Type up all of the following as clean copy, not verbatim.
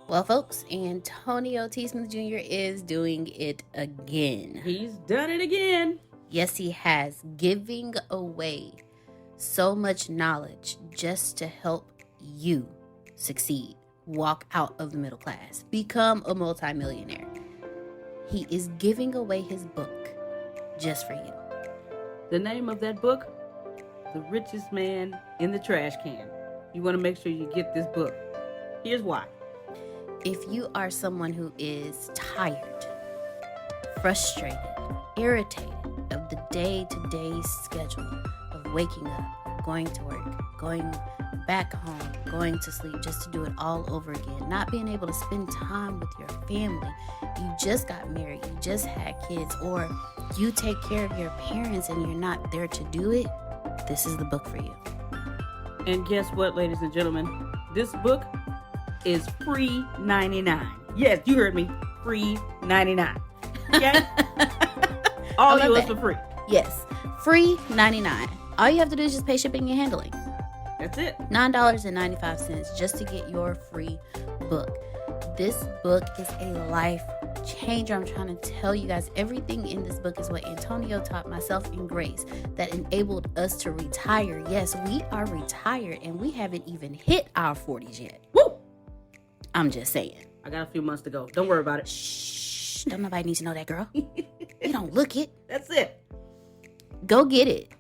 Well, folks, Antonio T. Smith Jr. is doing it again. He's done it again. Yes, he has. Giving away so much knowledge just to help you succeed. Walk out of the middle class. Become a multimillionaire. He is giving away his book just for you. The name of that book? The Richest Man in the Trash Can. You want to make sure you get this book. Here's why. If you are someone who is tired, frustrated, irritated of the day-to-day schedule of waking up, going to work, going back home, going to sleep just to do it all over again, not being able to spend time with your family, you just got married, you just had kids, or you take care of your parents and you're not there to do it, this is the book for you. And guess what, ladies and gentlemen? This book is free 99. Yes, you heard me. Free 99. Okay? All yours for free. Yes, free 99. All you have to do is just pay shipping and handling. That's it. $9.95 just to get your free book. This book is a life changer. I'm trying to tell you guys, everything in this book is what Antonio taught myself and Grace that enabled us to retire. Yes, we are retired and we haven't even hit our 40s yet. Woo! I'm just saying. I got a few months to go. Don't worry about it. Shh. Don't nobody need to know that, girl. You don't look it. That's it. Go get it.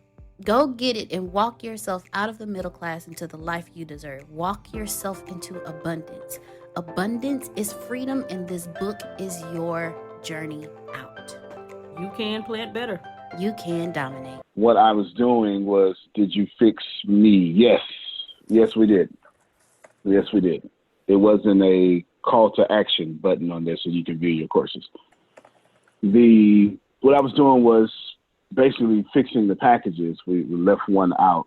Go get it and walk yourself out of the middle class into the life you deserve. Walk yourself into abundance. Abundance is freedom, and this book is your journey out. You can plant better. You can dominate. What I was doing was, did you fix me? Yes. Yes, we did. Yes, we did. It wasn't a call to action button on there so you can view your courses. What I was doing was basically fixing the packages. We left one out,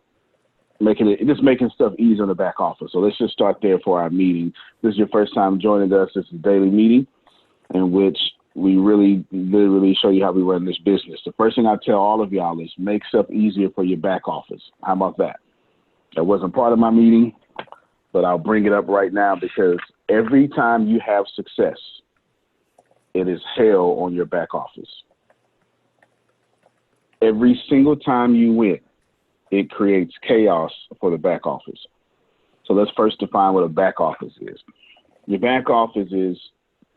making stuff easy on the back office. So let's just start there for our meeting. This is your first time joining us. This is a daily meeting in which we really, literally show you how we run this business. The first thing I tell all of y'all is make stuff easier for your back office. How about that? That wasn't part of my meeting, but I'll bring it up right now because every time you have success, it is hell on your back office. Every single time you win, it creates chaos for the back office. So let's first define what a back office is. Your back office is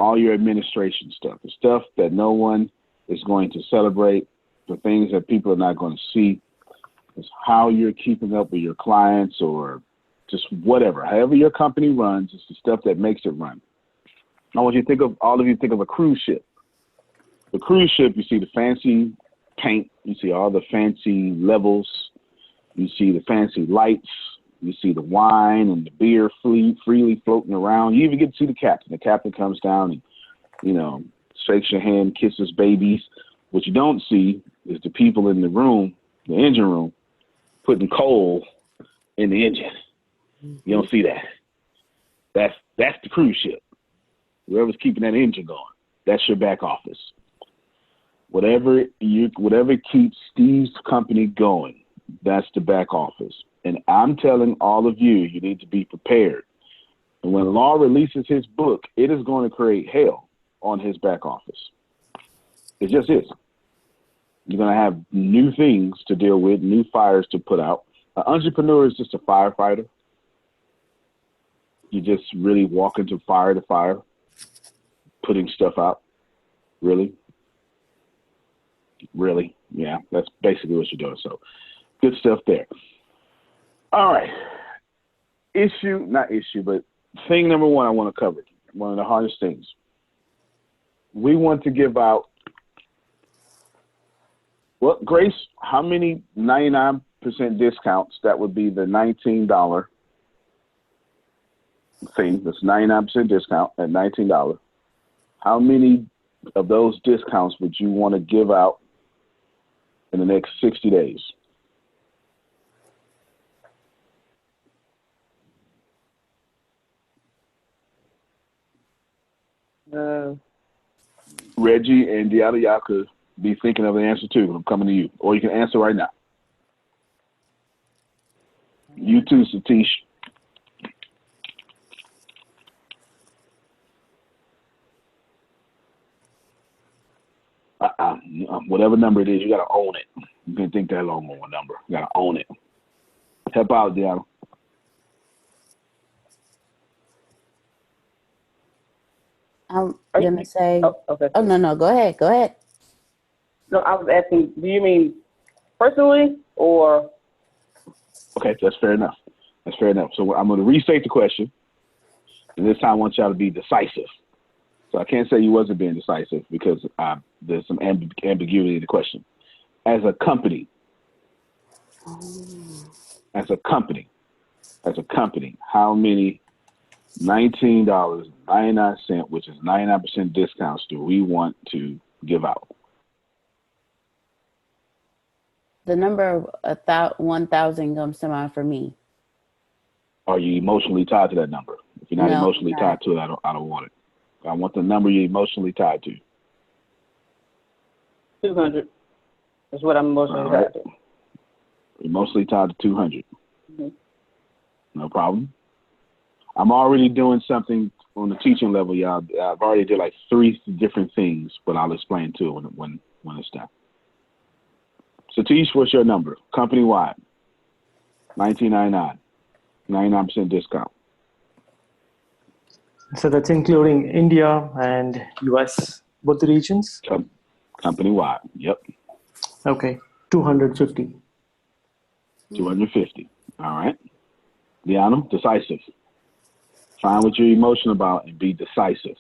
all your administration stuff, the stuff that no one is going to celebrate, the things that people are not going to see. It's how you're keeping up with your clients or just whatever. However your company runs, it's the stuff that makes it run. I want you to think of a cruise ship. The cruise ship, you see the fancy paint, you see all the fancy levels, you see the fancy lights, you see the wine and the beer freely floating around. You even get to see the captain. The captain comes down and, shakes your hand, kisses babies. What you don't see is the people in the room, the engine room, putting coal in the engine. You don't see that. That's the cruise ship. Whoever's keeping that engine going, that's your back office. Whatever keeps Steve's company going, that's the back office. And I'm telling all of you, you need to be prepared. And when Law releases his book, it is going to create hell on his back office. It just is. You're going to have new things to deal with, new fires to put out. An entrepreneur is just a firefighter. You just really walk into fire to fire, putting stuff out. Really? Yeah, that's basically what you're doing. So good stuff there. All right. But thing number one I want to cover, one of the hardest things. We want to give out, well, Grace, how many 99% discounts? That would be the $19 thing. That's 99% discount at $19. How many of those discounts would you want to give out in the next 60 days? Reggie and Deanna, y'all could be thinking of an answer too. I'm coming to you. Or you can answer right now. You too, Satish. whatever number it is, you got to own it. You can't think that long on one number. You got to own it. Help out, Deanna. I'm gonna say. Oh, okay. Oh no, go ahead. Go ahead. No, I was asking, do you mean personally or? Okay, that's fair enough. That's fair enough. So I'm going to restate the question. And this time I want y'all to be decisive. So I can't say you wasn't being decisive because there's some ambiguity in the question. As a company, how many $19.99, which is 99% discounts, do we want to give out? The number of 1,000 comes to mind for me. Are you emotionally tied to that number? If you're not No, emotionally not. tied to it, I don't want it. I want the number you're emotionally tied to. 200 is what I'm emotionally tied to. Emotionally tied to 200. Mm-hmm. No problem. I'm already doing something on the teaching level, y'all. I've already did like 3 different things, but I'll explain to it when it's done. Satish, what's your number? Company-wide. $19.99. 99% discount. So that's including India and US, both the regions? Company-wide. Yep. Okay. 250. 250. All right. Deanna, decisive. Find what you're emotional about and be decisive.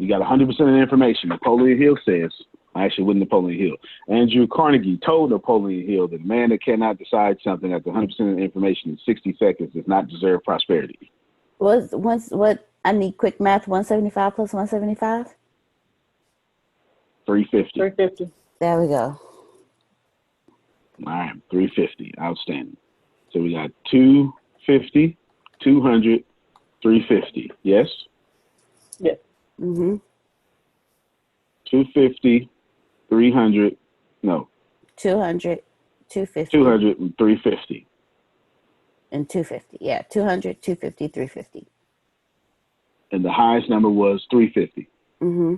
You got 100% of the information. Napoleon Hill says, actually, with Napoleon Hill, Andrew Carnegie told Napoleon Hill that a man that cannot decide something after 100% of the information in 60 seconds does not deserve prosperity. What? I need quick math. 175 plus 175. 350. 350. There we go. All right, 350. Outstanding. So we got 250, 200, 350. Yes? Yes. Mm-hmm. 250, 300, no. 200, 250. 200 and 350. And 250. Yeah, 200, 250, 350. And the highest number was 350. Mm-hmm.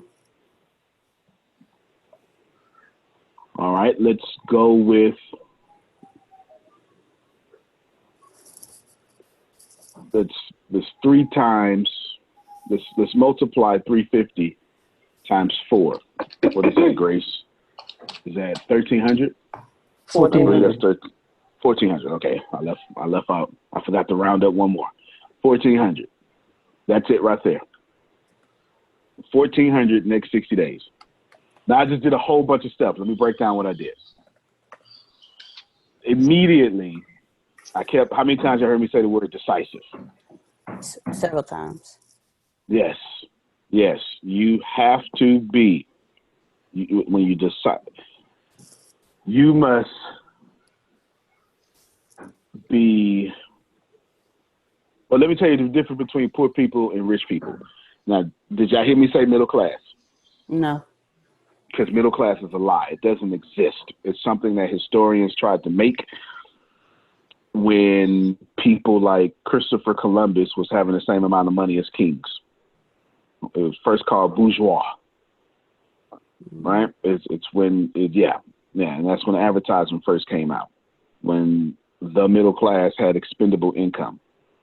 All right, let's go with this 3 times. Let's multiply 350 times 4. What is that, Grace? Is that 1,300? 1,400. That's 1,400. Okay, I left out. I forgot to round up one more. 1,400. That's it right there. 1,400 next 60 days. Now I just did a whole bunch of stuff. Let me break down what I did. Immediately, I kept. How many times you heard me say the word decisive? Several times. Yes. You have to be. When you decide, you must be. Well, let me tell you the difference between poor people and rich people. Now, did y'all hear me say middle class? No. Because middle class is a lie. It doesn't exist. It's something that historians tried to make when people like Christopher Columbus was having the same amount of money as kings. It was first called bourgeois, right? It's when, and that's when advertisement first came out, when the middle class had expendable income.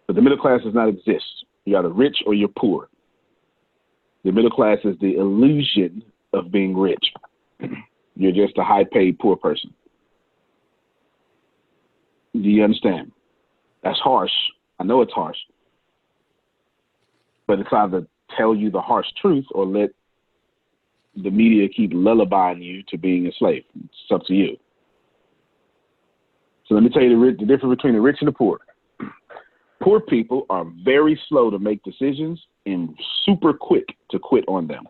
But the middle class does not exist. You're either rich or you're poor. The middle class is the illusion of being rich. You're just a high-paid poor person. Do you understand? That's harsh. I know it's harsh. But it's either tell you the harsh truth or let the media keep lullabying you to being a slave. It's up to you. So let me tell you the difference between the rich and the poor. Poor people are very slow to make decisions and super quick to quit on them.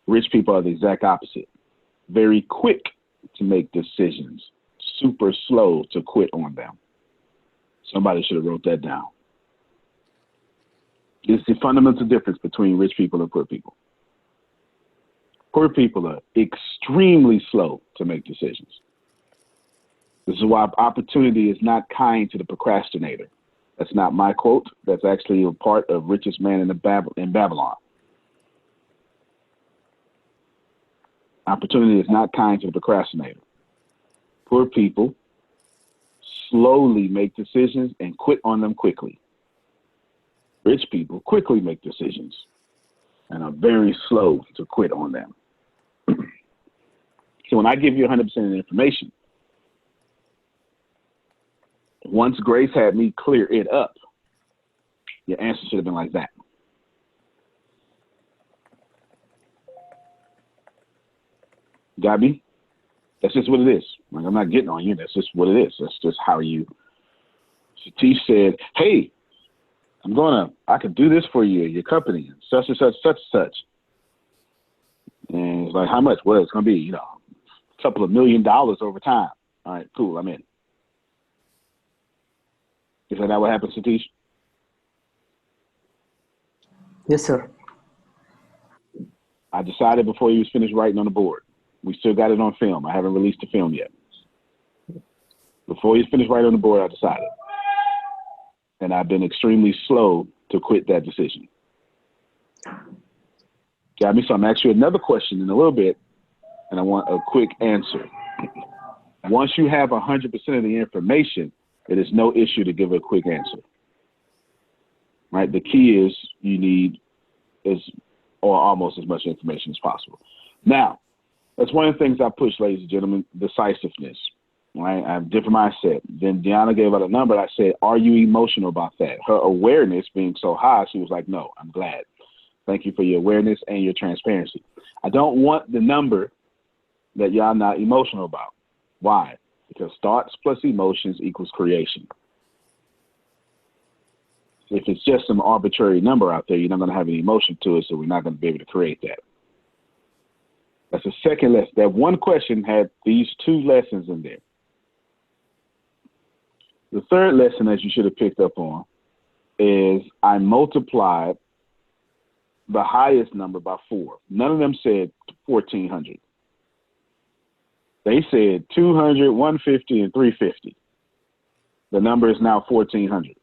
Rich people are the exact opposite. Very quick to make decisions, super slow to quit on them. Somebody should have wrote that down. It's the fundamental difference between rich people and poor people. Poor people are extremely slow to make decisions. This is why opportunity is not kind to the procrastinator. That's not my quote. That's actually a part of Richest Man in Babylon. Opportunity is not kind to the procrastinator. Poor people slowly make decisions and quit on them quickly. Rich people quickly make decisions and are very slow to quit on them. So when I give you 100% of the information, once Grace had me clear it up, your answer should have been like that. Got me? That's just what it is. Like, I'm not getting on you. That's just what it is. That's just how you. Satish said, hey, I could do this for you, your company, such and such, such and such. And it's like, how much? Well, it's going to be, a couple of $1 million over time. All right, cool, I'm in. Is that what happened, Satish? Yes, sir. I decided before he was finished writing on the board. We still got it on film. I haven't released the film yet. Before he's finished writing on the board, I decided. And I've been extremely slow to quit that decision. Got me? So I'm asking you another question in a little bit, and I want a quick answer. Once you have 100% of the information, it is no issue to give a quick answer. Right? The key is you need almost as much information as possible. Now, that's one of the things I push, ladies and gentlemen, decisiveness. Right? I have a different mindset. Then Deanna gave out a number. I said, are you emotional about that? Her awareness being so high, she was like, no, I'm glad. Thank you for your awareness and your transparency. I don't want the number that y'all not emotional about. Why? Because thoughts plus emotions equals creation. If it's just some arbitrary number out there, you're not going to have any emotion to it, so we're not going to be able to create that. That's the second lesson. That one question had these two lessons in there. The third lesson, as you should have picked up on, is I multiplied the highest number by 4. None of them said 1,400. They said 200, 150, and 350. The number is now 1,400.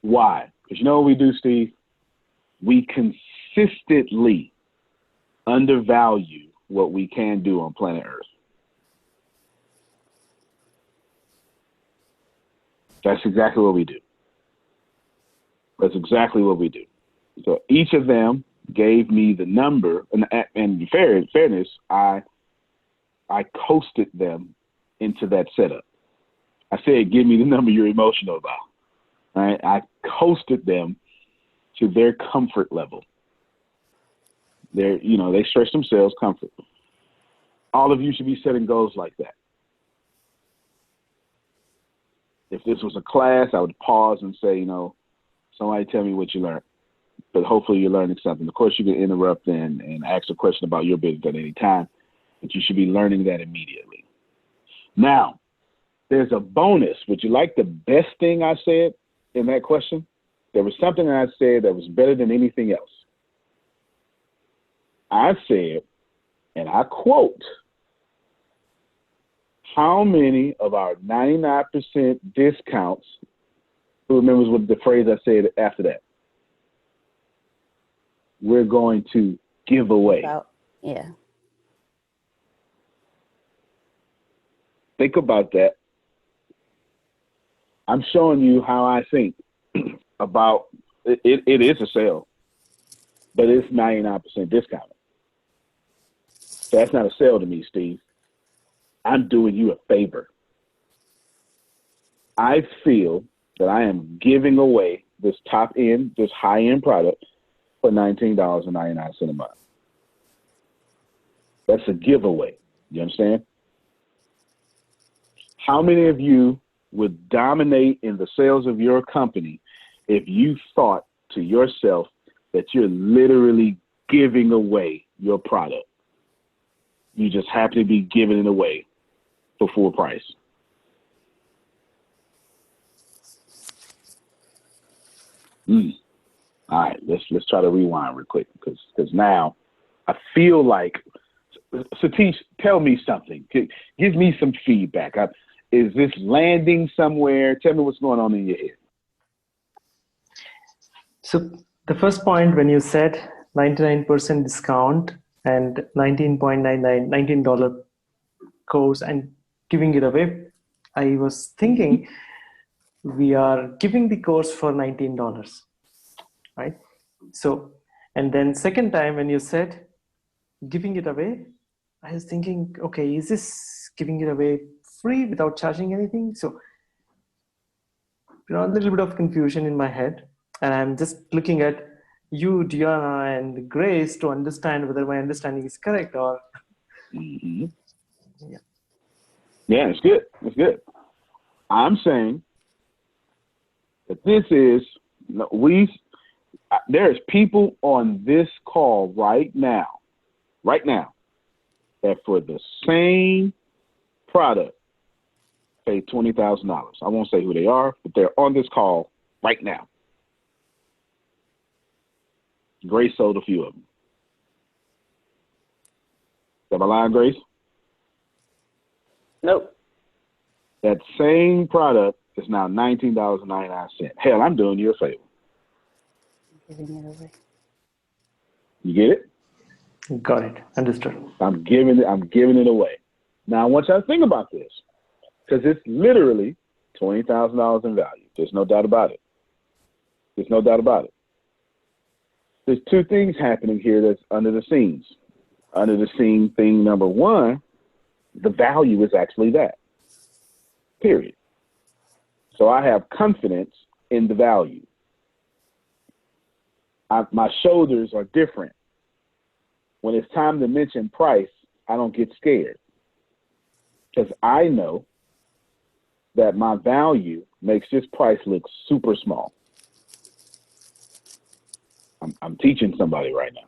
Why? Because you know what we do, Steve? We consistently undervalue what we can do on planet Earth. That's exactly what we do. That's exactly what we do. So each of them gave me the number, and in fairness, I coasted them into that setup. I said, give me the number you're emotional about. All right? I coasted them to their comfort level. They stretch themselves comfort. All of you should be setting goals like that. If this was a class, I would pause and say, somebody tell me what you learned. But hopefully you're learning something. Of course, you can interrupt and ask a question about your business at any time, but you should be learning that immediately. Now, there's a bonus. Would you like the best thing I said in that question? There was something I said that was better than anything else. I said, and I quote, how many of our 99% discounts, who remembers what the phrase I said after that? We're going to give away. Yeah. Think about that. I'm showing you how I think about it. It is a sale, but it's 99% discounted. That's not a sale to me, Steve. I'm doing you a favor. I feel that I am giving away this this high-end product for $19.99 a month. That's a giveaway. You understand? How many of you would dominate in the sales of your company if you thought to yourself that you're literally giving away your product? You just happen to be giving it away for full price. All right, let's try to rewind real quick because now I feel like Satish, tell me something. Give me some feedback. Is this landing somewhere? Tell me what's going on in your head. So the first point when you said 99% discount and $19 course and giving it away, I was thinking we are giving the course for $19, right? So, and then second time when you said giving it away, I was thinking, okay, is this giving it away free without charging anything? So, a little bit of confusion in my head. And I'm just looking at you, Diana, and Grace to understand whether my understanding is correct or. Mm-hmm. Yeah, it's good. It's good. I'm saying that there's people on this call right now, that for the same product pay $20,000. I won't say who they are, but they're on this call right now. Grace sold a few of them. Is that my line, Grace? Nope. That same product is now $19.99. Hell, I'm doing you a favor. Giving it away. You get it? Got it. Understood. I'm giving it away. Now I want y'all to think about this, because it's literally $20,000 in value. There's no doubt about it. There's two things happening here that's under the scenes. Under the scene thing number one, the value is actually that. Period. So I have confidence in the value. My shoulders are different. When it's time to mention price, I don't get scared, because I know that my value makes this price look super small. I'm teaching somebody right now.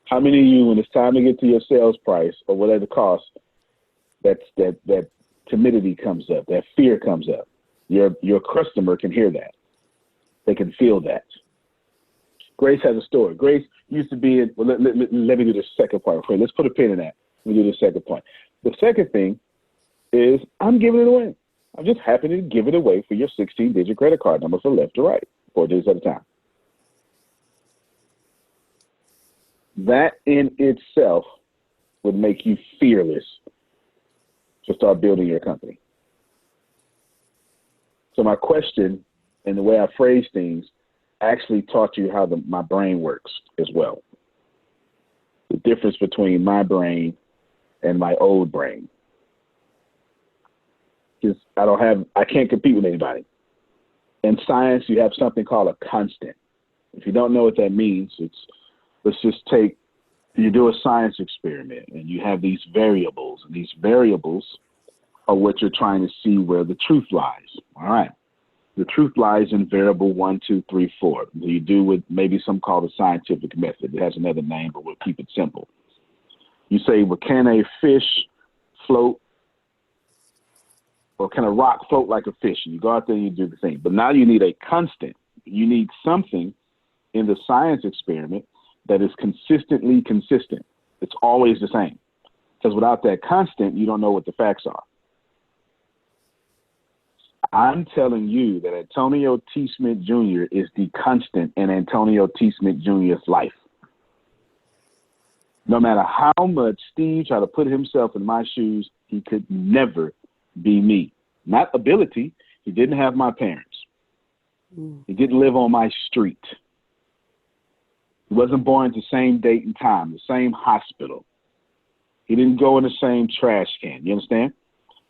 How many of you, when it's time to get to your sales price or whatever the cost, that timidity comes up, that fear comes up? Your customer can hear that. They can feel that. Grace has a story. Grace used to be in, well, let me do the second part. Okay, let's put a pin in that. Let me do the second point. The second thing is I'm giving it away. I'm just happy to give it away for your 16-digit credit card number from left to right, 4 digits at a time. That in itself would make you fearless to start building your company. So my question and the way I phrase things actually taught you how my brain works as well. The difference between my brain and my old brain. Because I can't compete with anybody. In science, you have something called a constant. If you don't know what that means, let's just take, you do a science experiment and you have these variables, and these variables are what you're trying to see where the truth lies. All right. The truth lies in variable 1, 2, 3, 4. You do with maybe some called a scientific method. It has another name, but we'll keep it simple. You say, well, can a fish float, or can a rock float like a fish? And you go out there and you do the thing. But now you need a constant. You need something in the science experiment that is consistently consistent. It's always the same. Because without that constant, you don't know what the facts are. I'm telling you that Antonio T. Smith Jr. is the constant in Antonio T. Smith Jr.'s life. No matter how much Steve tried to put himself in my shoes, he could never be me. Not ability. He didn't have my parents. He didn't live on my street. He wasn't born at the same date and time, the same hospital. He didn't go in the same trash can. You understand?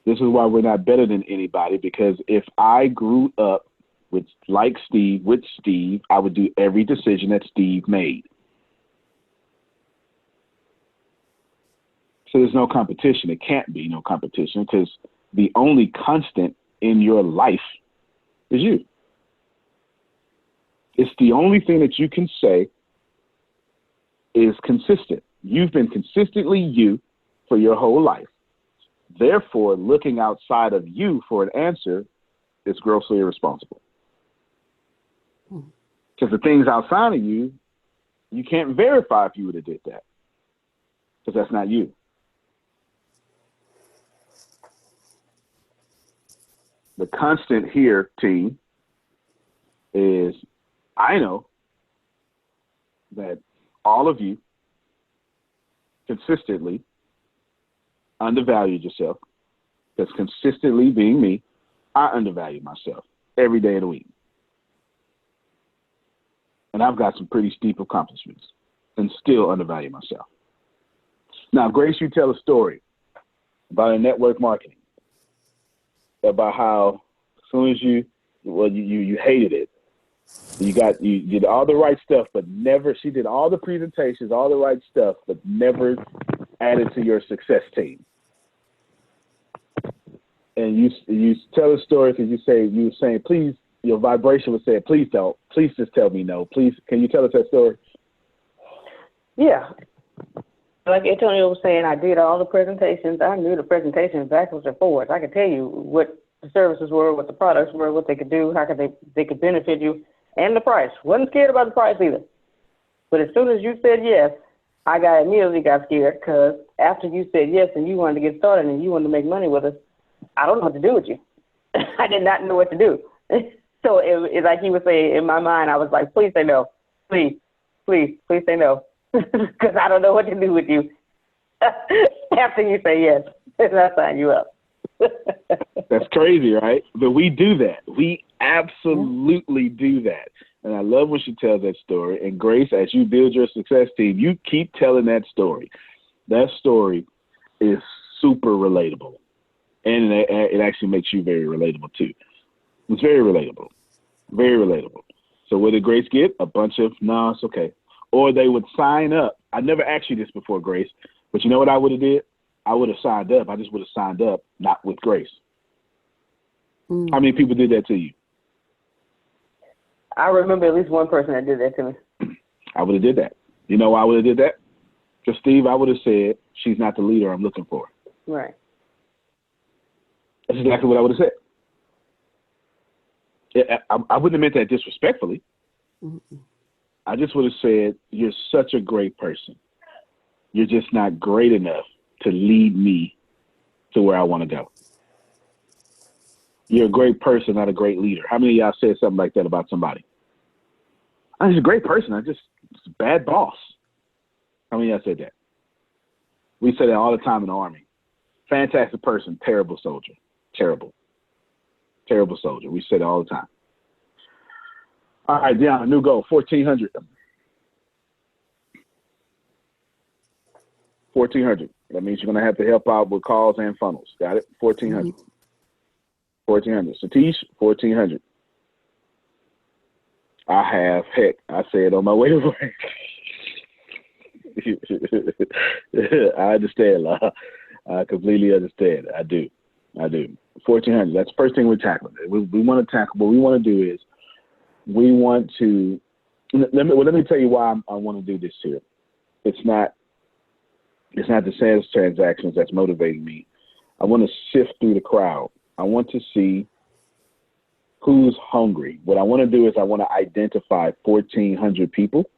This is why we're not better than anybody, because if I grew up with Steve, I would do every decision that Steve made. So there's no competition. It can't be no competition, because the only constant in your life is you. It's the only thing that you can say is consistent. You've been consistently you for your whole life. Therefore, looking outside of you for an answer is grossly irresponsible. Because the things outside of you, you can't verify if you would have did that. because that's not you. The constant here, team, is I know that all of you consistently undervalued yourself. That's consistently being me. I undervalue myself every day of the week. And I've got some pretty steep accomplishments and still undervalue myself. Now, Grace, you tell a story about a network marketing, about how as soon as you hated it. You did all the right stuff, but never, she did all the presentations, all the right stuff, but never added to your success team. And you tell a story because you were saying, please, your vibration was saying, please don't, please just tell me no. Please, can you tell us that story? Yeah. Like Antonio was saying, I did all the presentations. I knew the presentations backwards and forwards. I could tell you what the services were, what the products were, what they could do, how could they could benefit you, and the price. Wasn't scared about the price either. But as soon as you said yes, I immediately got scared because after you said yes and you wanted to get started and you wanted to make money with us, I don't know what to do with you. I did not know what to do. So it like he was saying, in my mind, I was like, please say no. Please, please, please say no. Because I don't know what to do with you. After you say yes, and I sign you up. That's crazy, right? But we do that. We absolutely do that. And I love when she tells that story. And Grace, as you build your success team, you keep telling that story. That story is super relatable. And it actually makes you very relatable, too. It's very relatable. Very relatable. So what did Grace get? A bunch of, no, it's okay. Or they would sign up. I never asked you this before, Grace. But you know what I would have did? I would have signed up. I just would have signed up, not with Grace. How many people did that to you? I remember at least one person that did that to me. I would have did that. You know why I would have did that? Because, Steve, I would have said, she's not the leader I'm looking for. Right. That's exactly what I would have said. I wouldn't have meant that disrespectfully. I just would have said, you're such a great person. You're just not great enough to lead me to where I want to go. You're a great person, not a great leader. How many of y'all said something like that about somebody? I'm just a great person. I'm just a bad boss. How many of y'all said that? We say that all the time in the Army. Fantastic person, terrible soldier. Terrible. Terrible soldier. We say that all the time. All right, Deanna, new goal, 1,400. 1,400. That means you're going to have to help out with calls and funnels. Got it? 1,400. 1,400. Satish, 1,400. I said on my way to work. I understand, La. I completely understand. I do. 1,400. That's the first thing we're tackling. We want to tackle. What we want to do is we want to. Let me tell you why I want to do this here. It's not the sales transactions that's motivating me. I want to sift through the crowd. I want to see who's hungry. What I want to do is I want to identify 1,400 people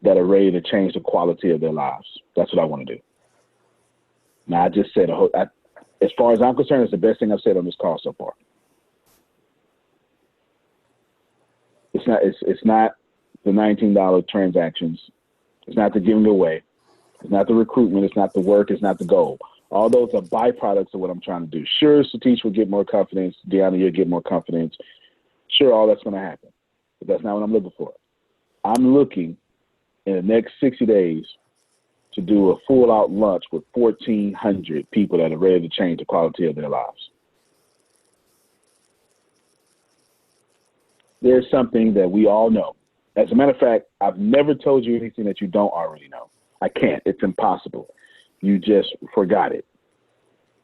that are ready to change the quality of their lives. That's what I want to do. Now, I just said, as far as I'm concerned, it's the best thing I've said on this call so far. It's not the $19 transactions. It's not the giving away. It's not the recruitment. It's not the work. It's not the goal. All those are byproducts of what I'm trying to do. Sure, Satish will get more confidence. Deanna, you'll get more confidence. Sure, all that's going to happen. But that's not what I'm looking for. I'm looking in the next 60 days to do a full-out lunch with 1,400 people that are ready to change the quality of their lives. There's something that we all know. As a matter of fact, I've never told you anything that you don't already know. I can't. It's impossible. You just forgot it.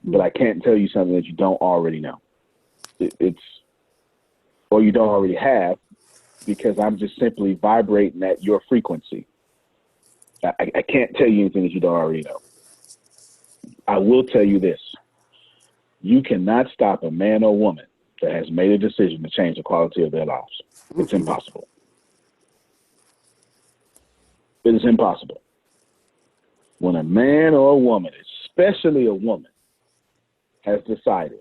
But I can't tell you something that you don't already know. Or you don't already have, because I'm just simply vibrating at your frequency. I can't tell you anything that you don't already know. I will tell you this. You cannot stop a man or woman that has made a decision to change the quality of their lives. It's impossible. It is impossible. When a man or a woman, especially a woman, has decided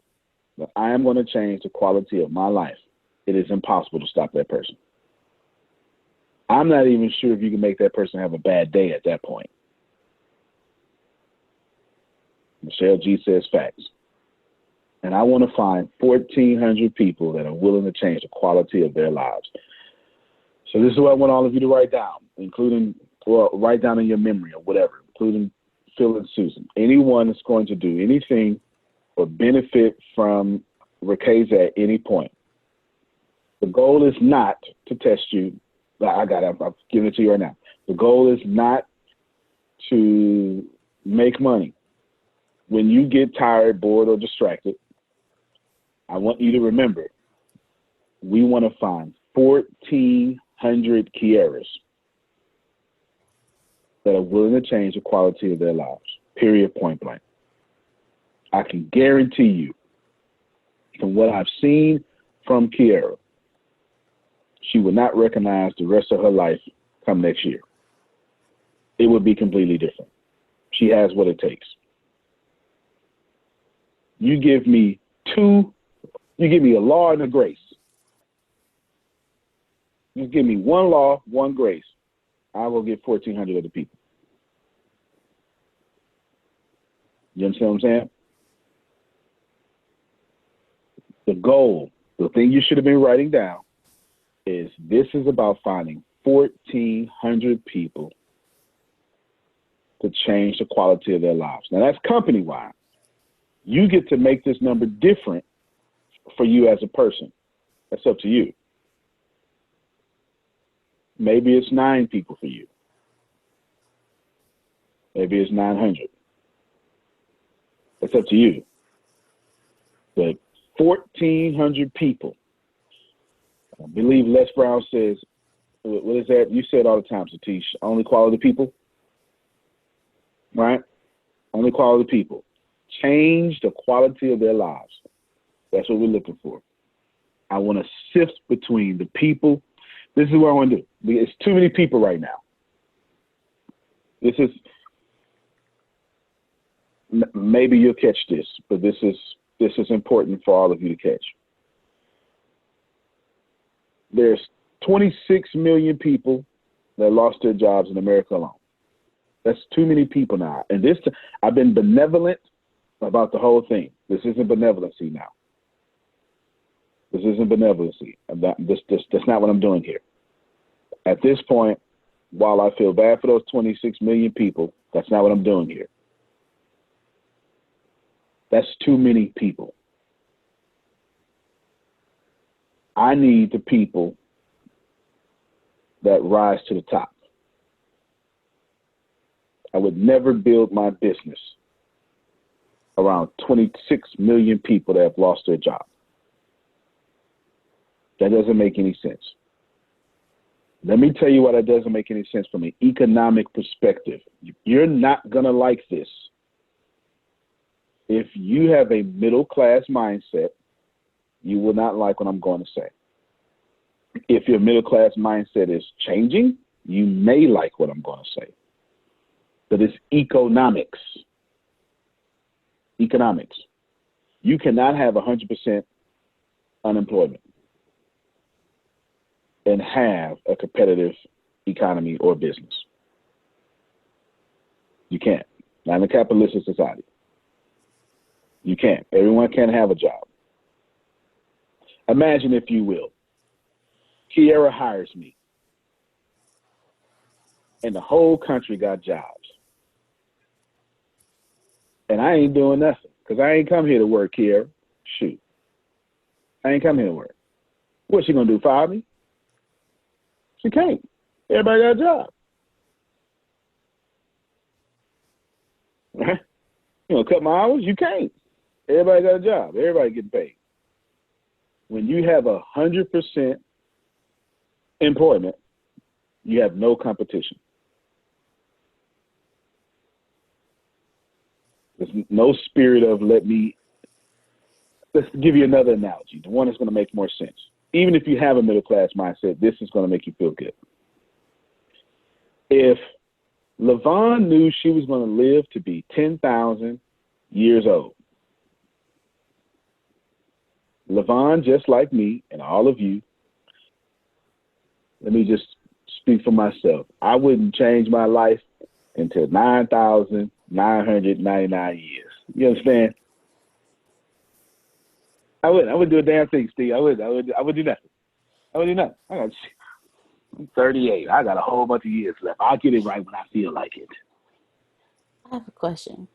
that I am going to change the quality of my life, it is impossible to stop that person. I'm not even sure if you can make that person have a bad day at that point. Michelle G says facts. And I want to find 1,400 people that are willing to change the quality of their lives. So this is what I want all of you to write down, including, well, write down in your memory or whatever, including Phil and Susan. Anyone that's going to do anything or benefit from Richest at any point. The goal is not to test you. I got it. I'm giving it to you right now. The goal is not to make money. When you get tired, bored, or distracted, I want you to remember, we want to find 1,400 Kiaras that are willing to change the quality of their lives, period, point blank. I can guarantee you, from what I've seen from Kiara, she would not recognize the rest of her life come next year. It would be completely different. She has what it takes. You give me a law and a grace. You give me one law, one grace. I will get 1,400 other people. You understand what I'm saying? The goal, the thing you should have been writing down, is this is about finding 1,400 people to change the quality of their lives. Now, that's company-wide. You get to make this number different for you as a person. That's up to you. Maybe it's 9 people for you. Maybe it's 900. That's up to you. But 1,400 people. I believe Les Brown says, what is that? You say it all the time, Satish. Only quality people. Right? Only quality people. Change the quality of their lives. That's what we're looking for. I want to sift between the people. This is what I want to do. It's too many people right now. This is, maybe you'll catch this, but this is important for all of you to catch. There's 26 million people that lost their jobs in America alone. That's too many people now. And this, I've been benevolent about the whole thing. This isn't benevolency now. This isn't benevolency. That's not what I'm doing here. At this point, while I feel bad for those 26 million people, that's not what I'm doing here. That's too many people. I need the people that rise to the top. I would never build my business around 26 million people that have lost their job. That doesn't make any sense. Let me tell you why that doesn't make any sense from an economic perspective. You're not going to like this. If you have a middle-class mindset, you will not like what I'm going to say. If your middle-class mindset is changing, you may like what I'm going to say. But it's economics. Economics. You cannot have 100% unemployment and have a competitive economy or business. You can't. Not in a capitalistic society. You can't. Everyone can't have a job. Imagine, if you will, Kiara hires me, and the whole country got jobs. And I ain't doing nothing, because I ain't come here to work, Kiara. Shoot. I ain't come here to work. What's she going to do, fire me? She can't. Everybody got a job. Right? You know, cut my hours? You can't. Everybody got a job. Everybody getting paid. When you have 100% employment, you have no competition. There's no spirit of let's give you another analogy, the one that's going to make more sense. Even if you have a middle class mindset, this is going to make you feel good. If LaVon knew she was going to live to be 10,000 years old. LaVon, just like me and all of you, let me just speak for myself. I wouldn't change my life until 9,999 years. You understand? I wouldn't do a damn thing, Steve. I would do nothing. I would do nothing. I'm 38. I got a whole bunch of years left. I'll get it right when I feel like it. I have a question.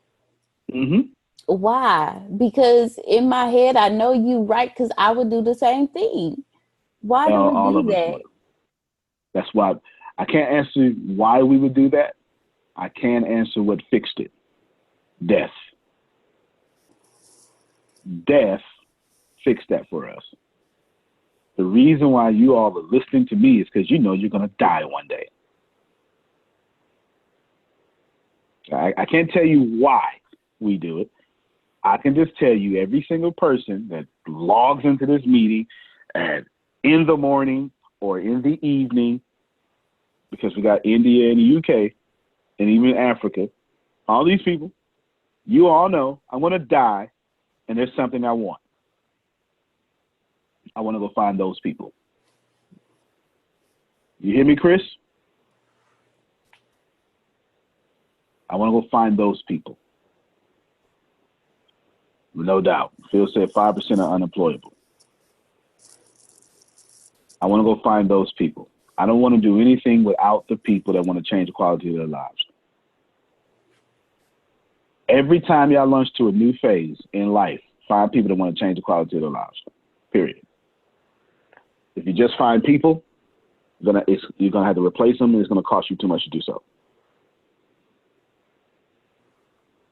Mm-hmm. Why? Because in my head, I know you right, because I would do the same thing. Why do we All do of us that? would. That's why I can't answer why we would do that. I can answer what fixed it. Death. Death fixed that for us. The reason why you all are listening to me is because you know you're going to die one day. I can't tell you why we do it. I can just tell you every single person that logs into this meeting in the morning or in the evening, because we got India and the UK and even Africa, all these people, you all know I'm going to die and there's something I want. I want to go find those people. You hear me, Chris? I want to go find those people. No doubt. Phil said 5% are unemployable. I want to go find those people. I don't want to do anything without the people that want to change the quality of their lives. Every time y'all launch to a new phase in life, find people that want to change the quality of their lives. Period. If you just find people, you're gonna have to replace them, and it's gonna cost you too much to do so.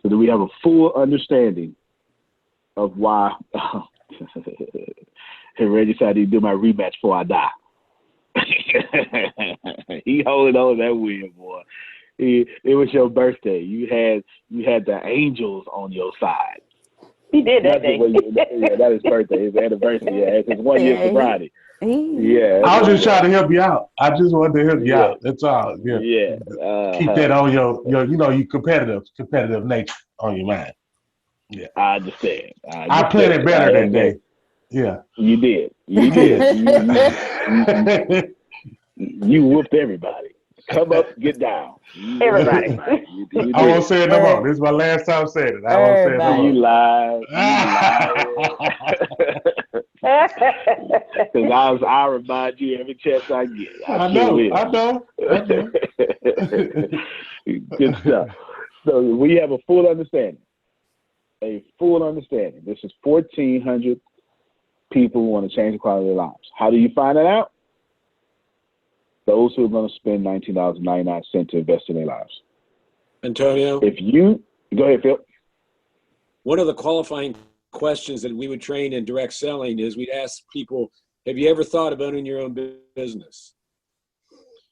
So do we have a full understanding of why? Hey, Reggie decided to do my rematch before I die. He holding on that win, boy. It was your birthday. You had the angels on your side. He did that day. Yeah, that is birthday. His anniversary. Yeah, it's his 1 year sobriety. Yeah. I was just trying to help you out. I just wanted to help you out. That's all. Yeah. Yeah. Keep that on your your competitive nature on your mind. Yeah. I understand. I played it better that day. Yeah. You did. You did. You whooped everybody. Come up, get down. Everybody. I won't say it no more. This is my last time saying it. I won't say it no more. You lied. Because I remind you every chance I get. I know. Good stuff. So we have a full understanding. This is 1,400 people who want to change the quality of their lives. How do you find that out? Those who are going to spend $19.99 to invest in their lives. Antonio? If you go ahead, Phil. One of the qualifying questions that we would train in direct selling is we'd ask people, have you ever thought of owning your own business?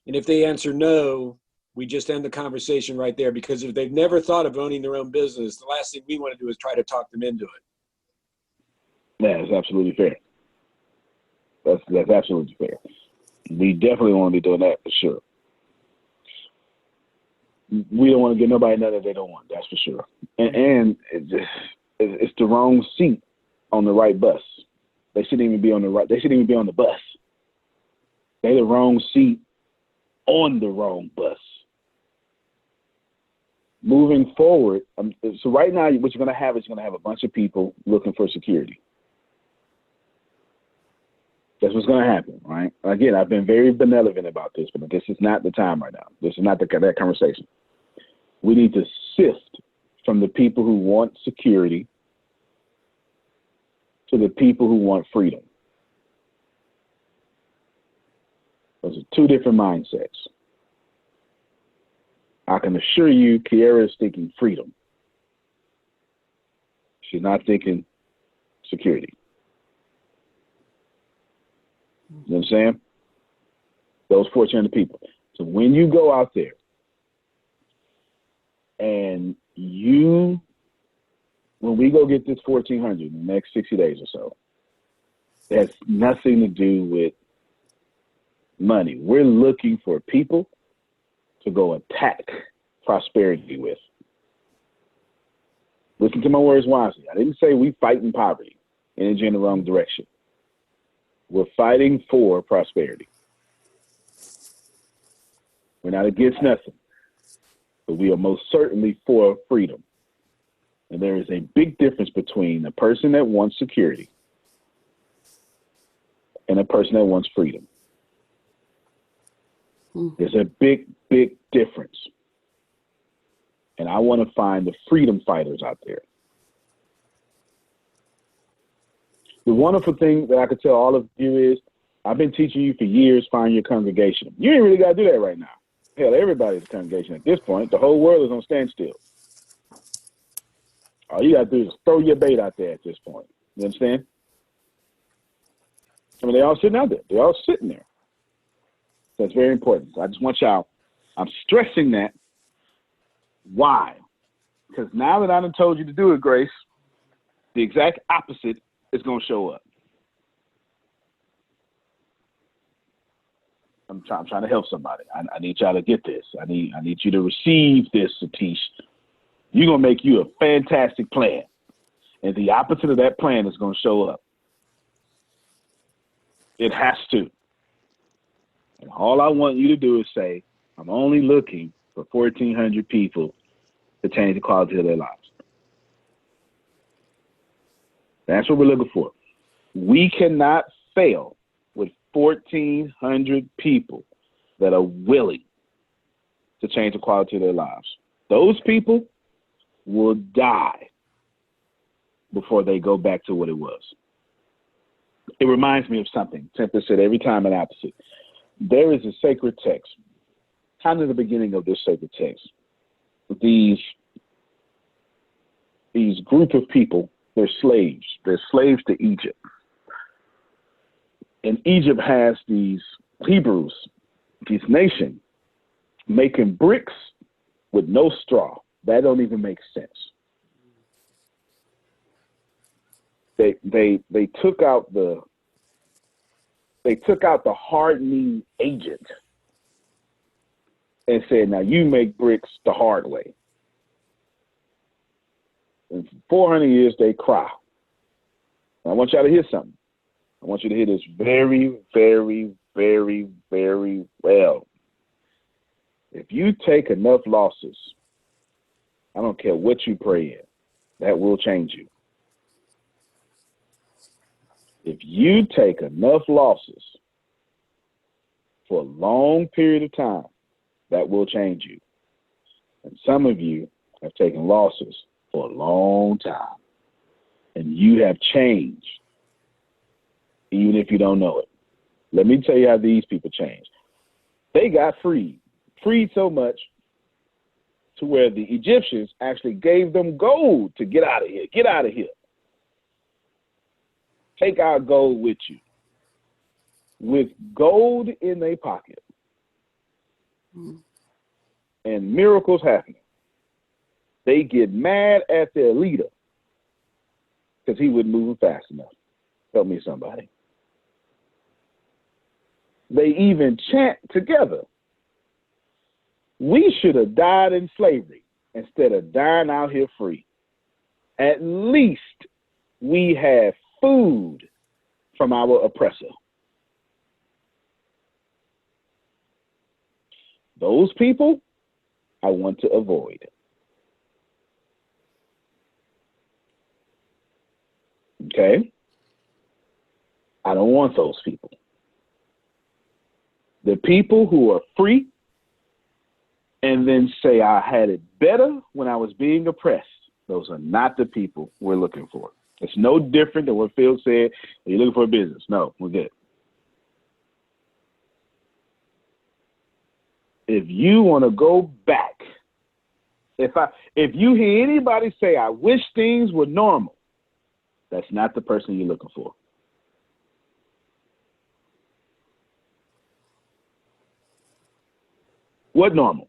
And if they answer no, we just end the conversation right there, because if they've never thought of owning their own business, the last thing we want to do is try to talk them into it. Yeah, that's absolutely fair. That's absolutely fair. We definitely want to be doing that for sure. We don't want to get nobody nothing they don't want. That's for sure. And it's the wrong seat on the right bus. They shouldn't even be on the right. They shouldn't even be on the bus. They're the wrong seat on the wrong bus. Moving forward, so right now what you're going to have is a bunch of people looking for security. That's what's going to happen, right? Again, I've been very benevolent about this, but this is not the time right now. This is not that conversation. We need to sift from the people who want security to the people who want freedom. Those are two different mindsets. I can assure you, Kiara is thinking freedom. She's not thinking security. You know what I'm saying? Those 1,400 people. So when you go out there and when we go get this 1,400 in the next 60 days or so, it has nothing to do with money. We're looking for people to go attack prosperity with. Listen to my words wisely. I didn't say we fight in poverty, energy in the wrong direction. We're fighting for prosperity. We're not against nothing, but we are most certainly for freedom. And there is a big difference between a person that wants security and a person that wants freedom. There's a big, big difference. And I want to find the freedom fighters out there. The wonderful thing that I could tell all of you is I've been teaching you for years, find your congregation. You ain't really got to do that right now. Hell, everybody's a congregation at this point. The whole world is on standstill. All you got to do is throw your bait out there at this point. You understand? I mean, they're all sitting out there. They're all sitting there. That's very important. So I just want y'all, I'm stressing that. Why? Because now that I done told you to do it, Grace, the exact opposite is going to show up. I'm trying to help somebody. I need y'all to get this. I need you to receive this, Satish. You're going to make you a fantastic plan. And the opposite of that plan is going to show up. It has to. And all I want you to do is say, I'm only looking for 1,400 people to change the quality of their lives. That's what we're looking for. We cannot fail with 1,400 people that are willing to change the quality of their lives. Those people will die before they go back to what it was. It reminds me of something Temple said every time an opposite. There is a sacred text, kind of the beginning of this sacred text. These group of people, they're slaves. They're slaves to Egypt. And Egypt has these Hebrews, this nation, making bricks with no straw. That don't even make sense. They took out the hardening agent and said, now you make bricks the hard way. And for 400 years they cry. And I want y'all to hear something. I want you to hear this very, very, very, very well. If you take enough losses, I don't care what you pray in, that will change you. If you take enough losses for a long period of time, that will change you. And some of you have taken losses for a long time, and you have changed, even if you don't know it. Let me tell you how these people changed. They got freed so much to where the Egyptians actually gave them gold to get out of here. Get out of here. Take our gold with you. With gold in their pocket. And miracles happening. They get mad at their leader because he wouldn't move fast enough. Help me, somebody. They even chant together. We should have died in slavery instead of dying out here free. At least we have food from our oppressor. Those people I want to avoid. Okay? I don't want those people. The people who are free and then say I had it better when I was being oppressed, those are not the people we're looking for. It's no different than what Phil said. You're looking for a business. No, we're good. If you want to go back, if you hear anybody say, I wish things were normal, that's not the person you're looking for. What normal?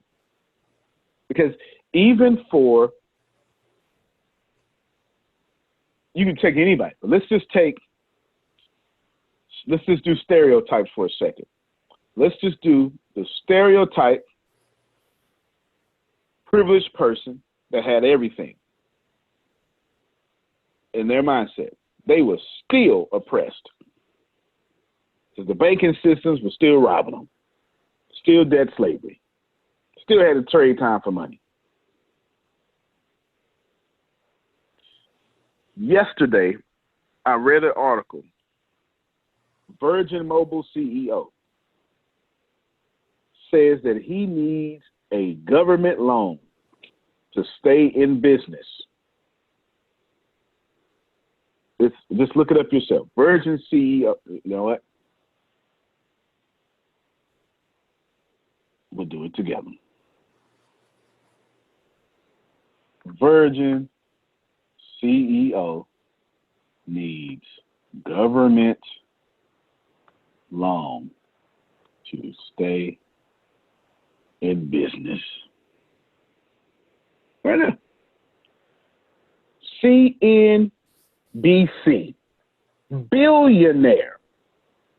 Because even for, you can take anybody, but let's just do stereotypes for a second. Let's just do the stereotype privileged person that had everything in their mindset, they were still oppressed. Because the banking systems were still robbing them, still debt slavery, still had to trade time for money. Yesterday, I read an article. Virgin Mobile CEO says that he needs a government loan to stay in business. Just look it up yourself. Virgin CEO, you know what? We'll do it together. Virgin CEO needs government loan to stay in business. Right now. CNBC billionaire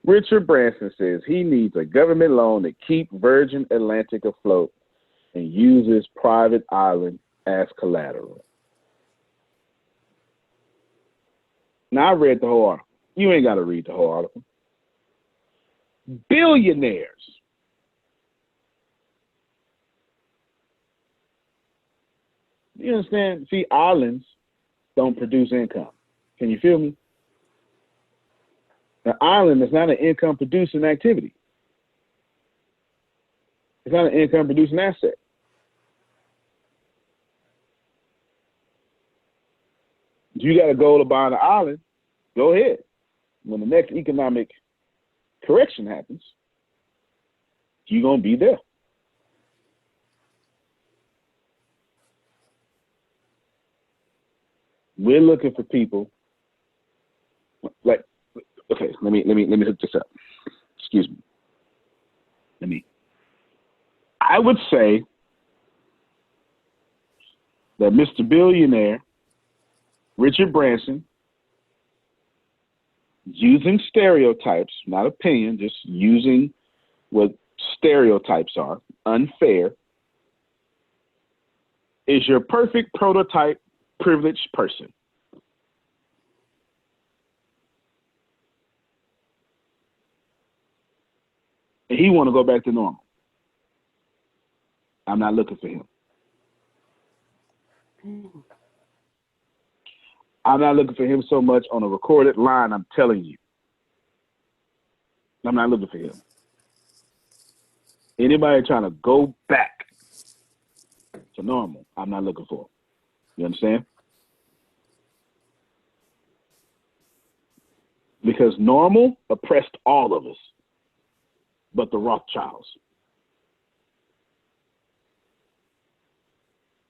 Richard Branson says he needs a government loan to keep Virgin Atlantic afloat and uses private island as collateral. Now, I read the whole article. You ain't got to read the whole article. Billionaires. You understand? See, islands don't produce income. Can you feel me? An island is not an income producing activity. It's not an income producing asset. If you got a goal to buy an island, go ahead. When the next economic correction happens, you're going to be there. We're looking for people like, okay, let me hook this up. Excuse me. I would say that Mr. Billionaire Richard Branson, using stereotypes, not opinion, just using what stereotypes are, unfair, is your perfect prototype privileged person. And he want to go back to normal. I'm not looking for him. I'm not looking for him so much on a recorded line, I'm telling you. I'm not looking for him. Anybody trying to go back to normal, I'm not looking for. You understand? Because normal oppressed all of us, but the Rothschilds.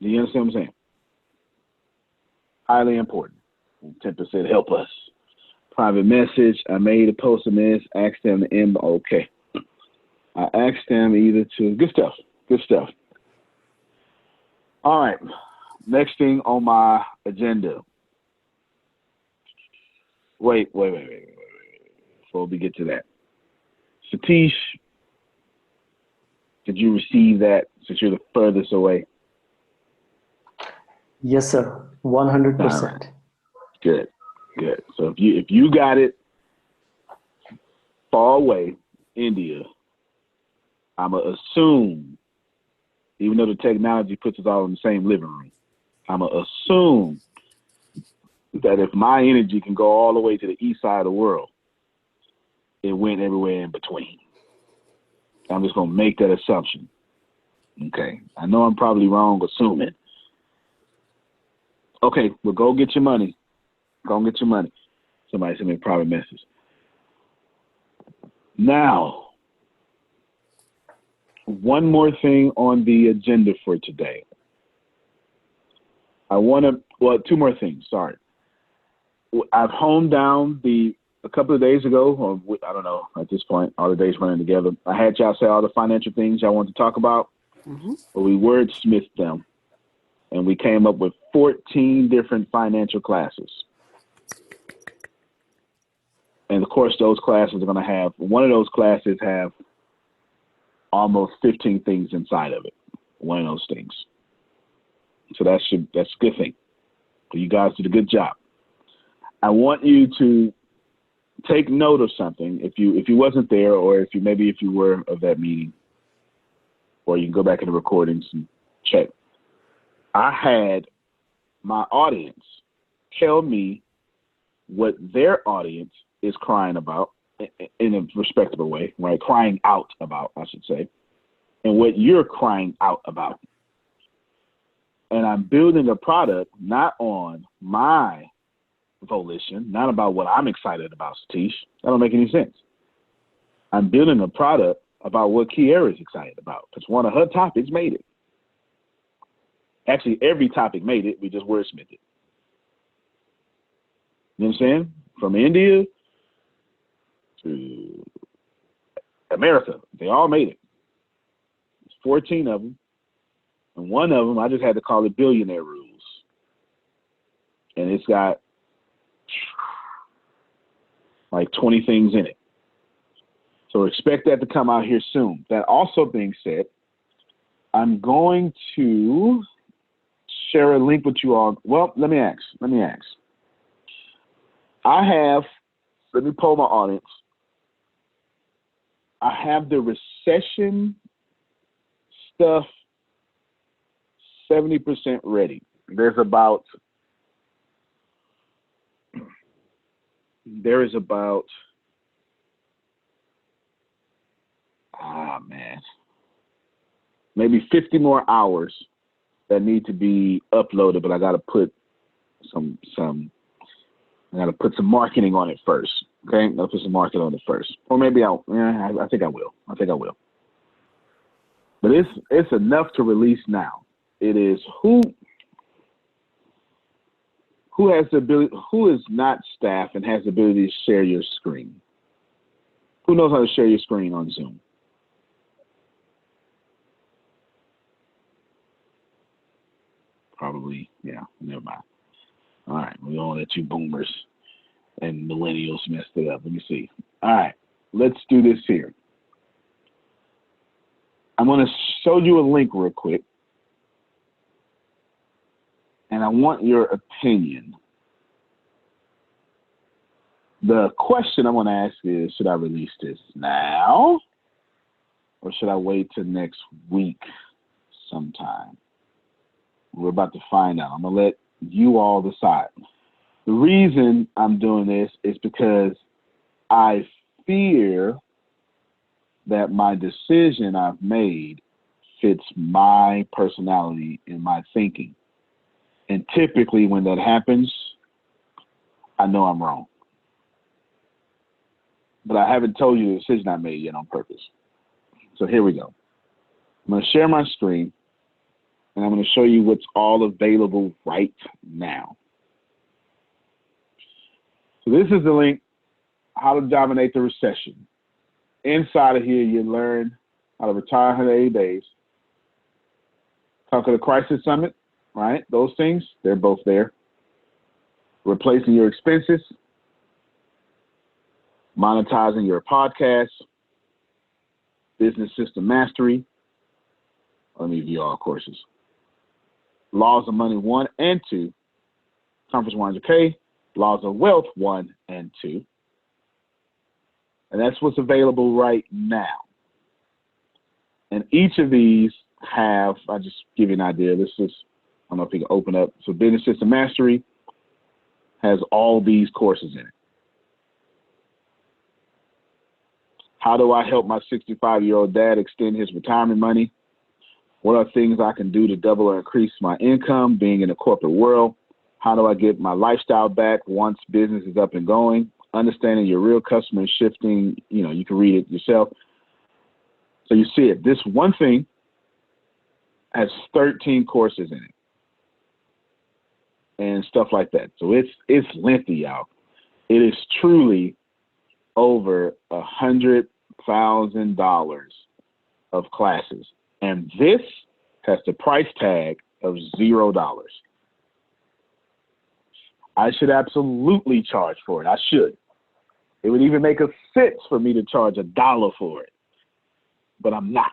Do you understand what I'm saying? Highly important. 10% help us. Private message. I made a post on this. Asked them to end. Okay. I asked them either to. Good stuff. Good stuff. All right. Next thing on my agenda. Wait. Before we get to that. Satish, did you receive that since you're the furthest away? Yes, sir. 100%. Right. Good. So if you got it far away, India, I'ma assume, even though the technology puts us all in the same living room, I'ma assume that if my energy can go all the way to the east side of the world, it went everywhere in between. I'm just gonna make that assumption. Okay. I know I'm probably wrong assuming. Okay, well, go get your money. Go and get your money. Somebody sent me a private message. Now, one more thing on the agenda for today. Two more things, sorry. I've honed down a couple of days ago, or I don't know, at this point, all the days running together. I had y'all say all the financial things y'all wanted to talk about, but we wordsmithed them. And we came up with 14 different financial classes. And of course, those classes are going to have, one of those classes have almost 15 things inside of it. One of those things. So that's a good thing. So you guys did a good job. I want you to take note of something. If you wasn't there, or if you were of that meeting, or you can go back in the recordings and check. I had my audience tell me what their audience is crying about in a respectable way, right? Crying out about, I should say, and what you're crying out about. And I'm building a product not on my volition, not about what I'm excited about, Satish. That don't make any sense. I'm building a product about what Kiara is excited about, because one of her topics made it. Actually, every topic made it. We just wordsmithed it. You know what I'm saying? From India to America, they all made it. There's 14 of them. And one of them, I just had to call it Billionaire Rules. And it's got like 20 things in it. So expect that to come out here soon. That also being said, I'm going to share a link with you all. Well, let me ask. Let me poll my audience. I have the recession stuff 70% ready. There is about maybe 50 more hours that need to be uploaded, but I got to put some marketing on it first. Okay, I'll put some marketing on it first, or maybe I think I will. But it's enough to release now. It is who has the ability, who is not staff and has the ability to share your screen. Who knows how to share your screen on Zoom? Probably, yeah, never mind. All right, we won't let you boomers and millennials mess it up. Let me see. All right, let's do this here. I'm going to show you a link real quick, and I want your opinion. The question I want to ask is, should I release this now, or should I wait till next week sometime? We're about to find out. I'm going to let you all decide. The reason I'm doing this is because I fear that my decision I've made fits my personality and my thinking. And typically when that happens, I know I'm wrong. But I haven't told you the decision I made yet on purpose. So here we go. I'm going to share my screen, and I'm going to show you what's all available right now. So this is the link, How to Dominate the Recession. Inside of here, you learn how to retire in 180 days, conquer the crisis summit, right? Those things, they're both there. Replacing your expenses, monetizing your podcast, business system mastery. Let me view all courses. Laws of Money 1 and 2, Conference 100K, Laws of Wealth 1 and 2. And that's what's available right now. And each of these have, I'll just give you an idea. This is, I don't know if you can open up. So Business System Mastery has all these courses in it. How do I help my 65-year-old dad extend his retirement money? What are things I can do to double or increase my income being in the corporate world? How do I get my lifestyle back once business is up and going? Understanding your real customer and shifting, you can read it yourself. So you see it. This one thing has 13 courses in it and stuff like that. So it's lengthy, y'all. It is truly over $100,000 of classes. And this has the price tag of $0. I should absolutely charge for it. I should. It would even make sense for me to charge $1 for it. But I'm not.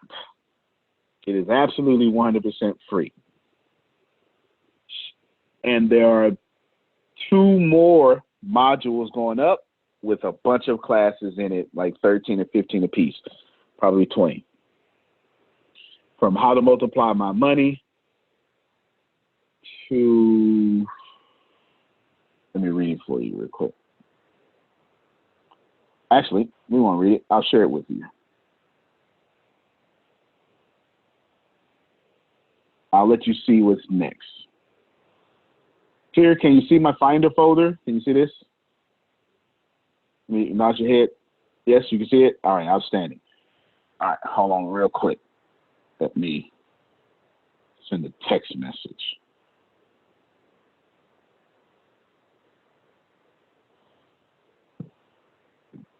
It is absolutely 100% free. And there are 2 more modules going up with a bunch of classes in it, like 13 or 15 apiece, probably 20. From how to multiply my money to, let me read it for you real quick. Actually, we won't read it. I'll share it with you. I'll let you see what's next. Here, can you see my Finder folder? Can you see this? Let me nod your head. Yes, you can see it? All right, outstanding. All right, hold on real quick. Let me send a text message.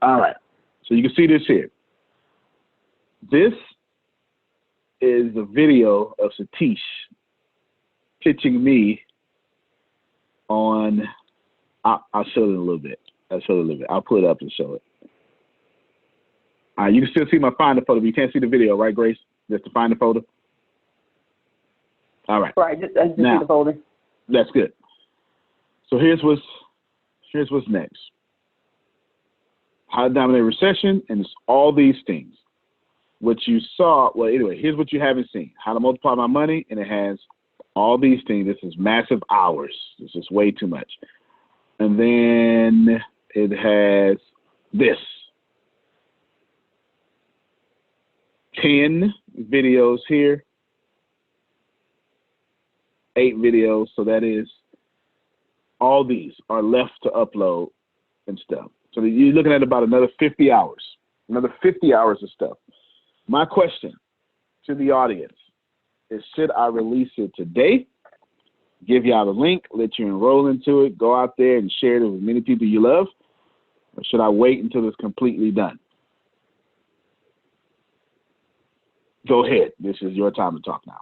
All right, so you can see this here. This is a video of Satish pitching me on, I'll show it in a little bit. I'll pull it up and show it. All right, you can still see my Finder photo, but you can't see the video, right, Grace? Just the Finder photo? All right. Right, I just Now, see the folder. That's good. So here's what's next. How to dominate recession, and it's all these things. What you saw, well, anyway, here's what you haven't seen. How to multiply my money, and it has all these things. This is massive hours. This is way too much. And then it has this. 10 videos here. 8 videos. So that is, all these are left to upload and stuff. So you're looking at about another 50 hours. Another 50 hours of stuff. My question to the audience is, should I release it today? Give y'all the link, let you enroll into it, go out there and share it with as many people you love? Or should I wait until it's completely done? Go ahead. This is your time to talk now.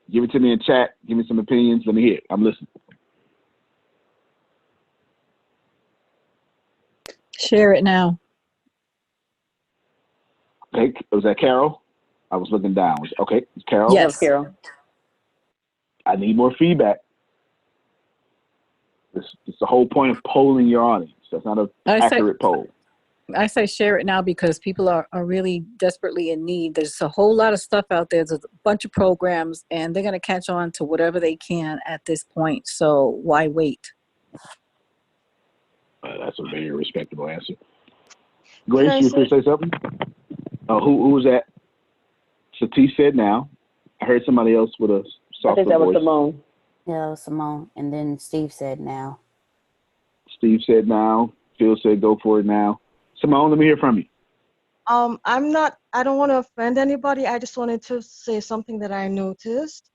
Give it to me in chat. Give me some opinions. Let me hear it. I'm listening. Share it now. Okay. Was that Carol? I was looking down. Okay. Carol? Yes. Carol. I need more feedback. It's the whole point of polling your audience. That's not an accurate poll. I say share it now because people are really desperately in need. There's a whole lot of stuff out there. There's a bunch of programs, and they're going to catch on to whatever they can at this point. So why wait? That's a very respectable answer. Grace, you want to say something? Who was that? Satish said now. I heard somebody else with a softer voice. I think that was Simone. Yeah, it was Simone. And then Steve said now. Steve said now. Phil said go for it now. Simone, let me hear from you. I don't want to offend anybody. I just wanted to say something that I noticed.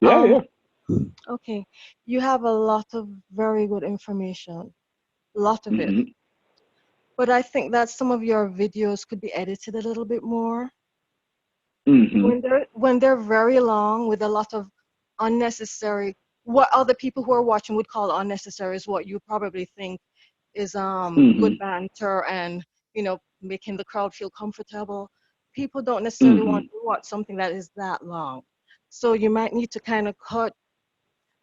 Yeah. Okay. You have a lot of very good information. A lot of it. But I think that some of your videos could be edited a little bit more. When they're very long with a lot of unnecessary, what other people who are watching would call unnecessary is what you probably think is good banter and, you know, making the crowd feel comfortable. People don't necessarily want to watch something that is that long. So you might need to kind of cut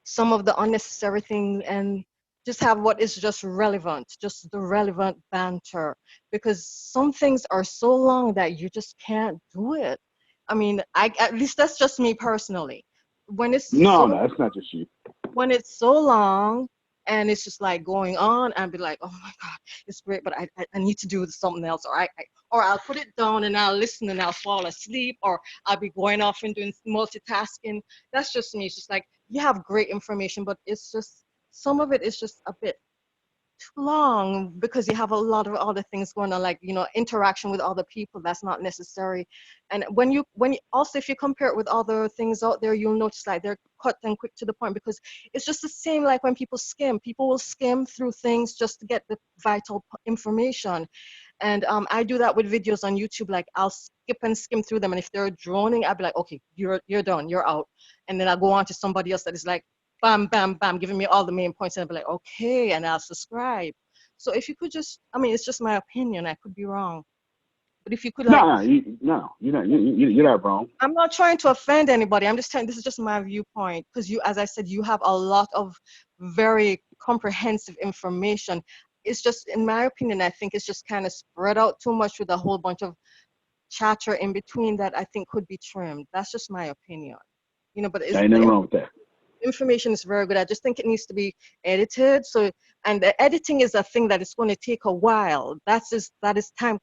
some of the unnecessary things and just have what is just relevant, just the relevant banter, because some things are so long that you just can't do it. I mean, at least that's just me personally. When it's no, that's not just you. When it's so long and it's just like going on, and be like, oh my God, it's great, but I need to do something else, or I'll put it down and I'll listen and I'll fall asleep, or I'll be going off and doing multitasking. That's just me. It's just like, you have great information, but it's just, some of it is just a bit too long because you have a lot of other things going on, like, you know, interaction with other people that's not necessary. And when you also, if you compare it with other things out there, you'll notice like they're cut and quick to the point, because it's just the same like when people will skim through things just to get the vital information. And I do that with videos on YouTube. Like, I'll skip and skim through them, and if they're droning, I'll be like, okay, you're done, you're out. And then I'll go on to somebody else that is like, bam, bam, bam, giving me all the main points, and I'll be like, okay, and I'll subscribe. So if you could just, I mean, it's just my opinion, I could be wrong, But if you could like, No, you're not wrong. I'm not trying to offend anybody. I'm just telling, this is just my viewpoint, because you, as I said, you have a lot of very comprehensive information. It's just, in my opinion, I think it's just kind of spread out too much with a whole bunch of chatter in between that I think could be trimmed. That's just my opinion. You know, but There ain't nothing wrong with that. information is very good. I just think it needs to be edited. So, and the editing is a thing that is going to take a while. That is time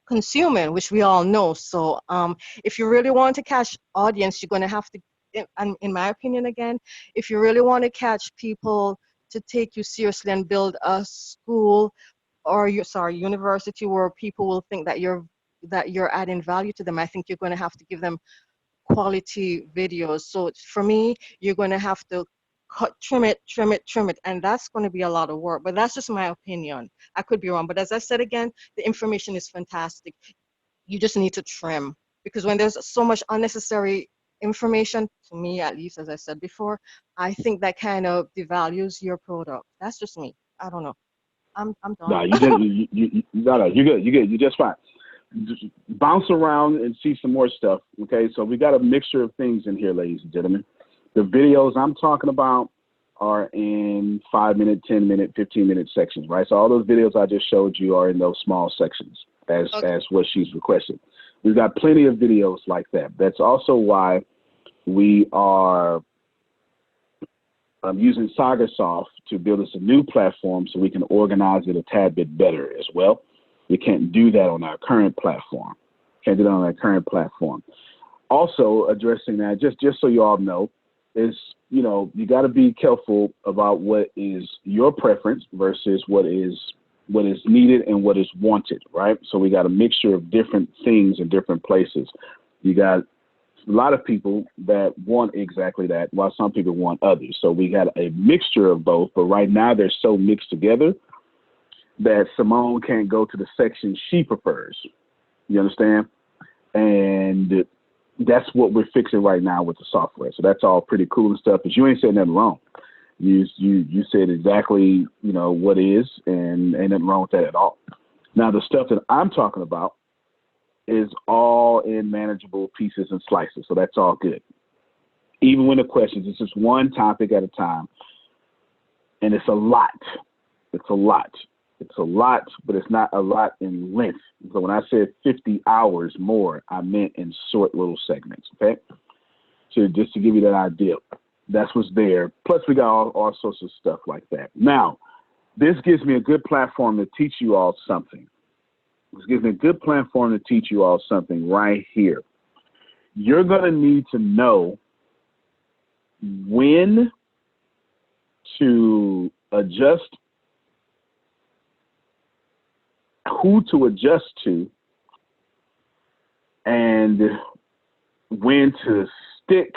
consuming, which we all know. So if you really want to catch audience, you're going to have to, in my opinion again, if you really want to catch people to take you seriously and build a school or university where people will think that you're adding value to them, I think you're going to have to give them quality videos. So for me, you're going to have to trim it, and that's going to be a lot of work. But that's just my opinion. I could be wrong, but as I said again, the information is fantastic. You just need to trim, because when there's so much unnecessary information, to me at least, as I said before, I think that kind of devalues your product. That's just me. I don't know. I'm done. No, you're good. You're just fine. Just bounce around and see some more stuff. Okay, so we got a mixture of things in here, ladies and gentlemen. The videos I'm talking about are in 5-minute, 10-minute, 15-minute sections, right? So all those videos I just showed you are in those small sections, as what she's requested. We've got plenty of videos like that. That's also why we are using SagaSoft to build us a new platform so we can organize it a tad bit better as well. We can't do that on our current platform. Can't do that on our current platform. Also addressing that, just so you all know, is, you know, you got to be careful about what is your preference versus what is needed and what is wanted, right? So we got a mixture of different things in different places. You got a lot of people that want exactly that, while some people want others. So we got a mixture of both, but right now they're so mixed together that Simone can't go to the section she prefers. You understand? And that's what we're fixing right now with the software. So that's all pretty cool and stuff, but you ain't said nothing wrong. You said exactly, you know, what is, and ain't nothing wrong with that at all. Now, the stuff that I'm talking about is all in manageable pieces and slices, so that's all good. Even when the questions, it's just one topic at a time, and it's a lot. It's a lot. It's a lot, but it's not a lot in length. So when I said 50 hours more, I meant in short little segments, okay? So just to give you that idea, that's what's there. Plus, we got all sorts of stuff like that. Now, this gives me a good platform to teach you all something. This gives me a good platform to teach you all something right here. You're going to need to know when to adjust, who to adjust to, and when to stick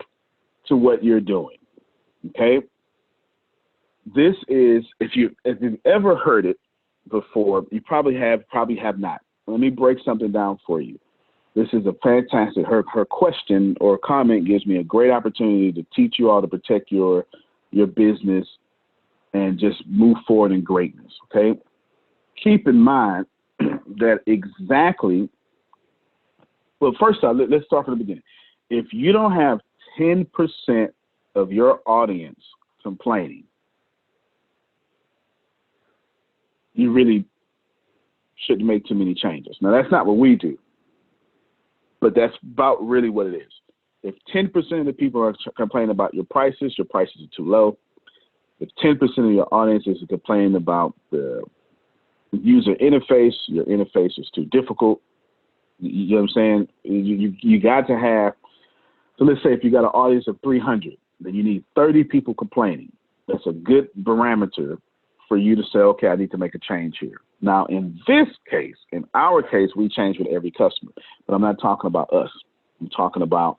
to what you're doing. Okay? This is, if you've ever heard it before, you probably have not. Let me break something down for you. This is a fantastic, her question or comment gives me a great opportunity to teach you all to protect your business and just move forward in greatness, okay? Keep in mind that exactly, well, first off, let's start from the beginning. If you don't have 10% of your audience complaining, you really shouldn't make too many changes. Now, that's not what we do, but that's about really what it is. If 10% of the people are complaining about your prices are too low. If 10% of your audience is complaining about the user interface, your interface is too difficult. You know what I'm saying? You got to have, so let's say if you got an audience of 300, then you need 30 people complaining. That's a good barometer for you to say, okay, I need to make a change here. Now, in this case, in our case, we change with every customer, but I'm not talking about us. I'm talking about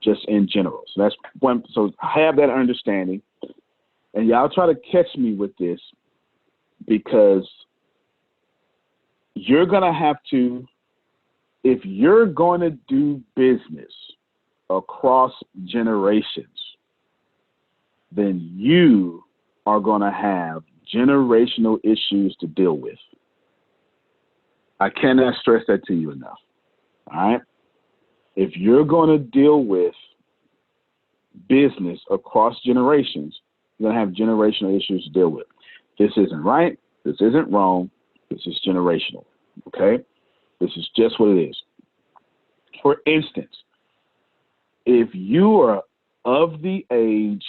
just in general. So that's one. So have that understanding, and y'all try to catch me with this, because you're going to have to, if you're going to do business across generations, then you are going to have generational issues to deal with. I cannot stress that to you enough. All right. If you're going to deal with business across generations, you're going to have generational issues to deal with. This isn't right. This isn't wrong. This is generational. Okay. This is just what it is. For instance, if you are of the age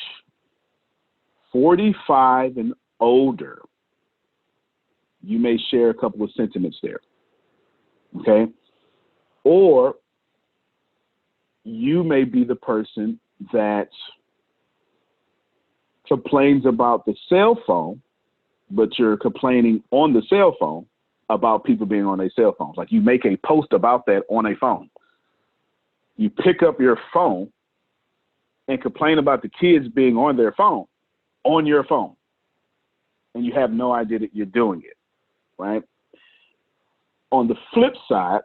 45 and older, you may share a couple of sentiments there. Okay. Or you may be the person that complains about the cell phone, but you're complaining on the cell phone about people being on their cell phones. Like you make a post about that on a phone. You pick up your phone and complain about the kids being on their phone, on your phone. And you have no idea that you're doing it, right? On the flip side,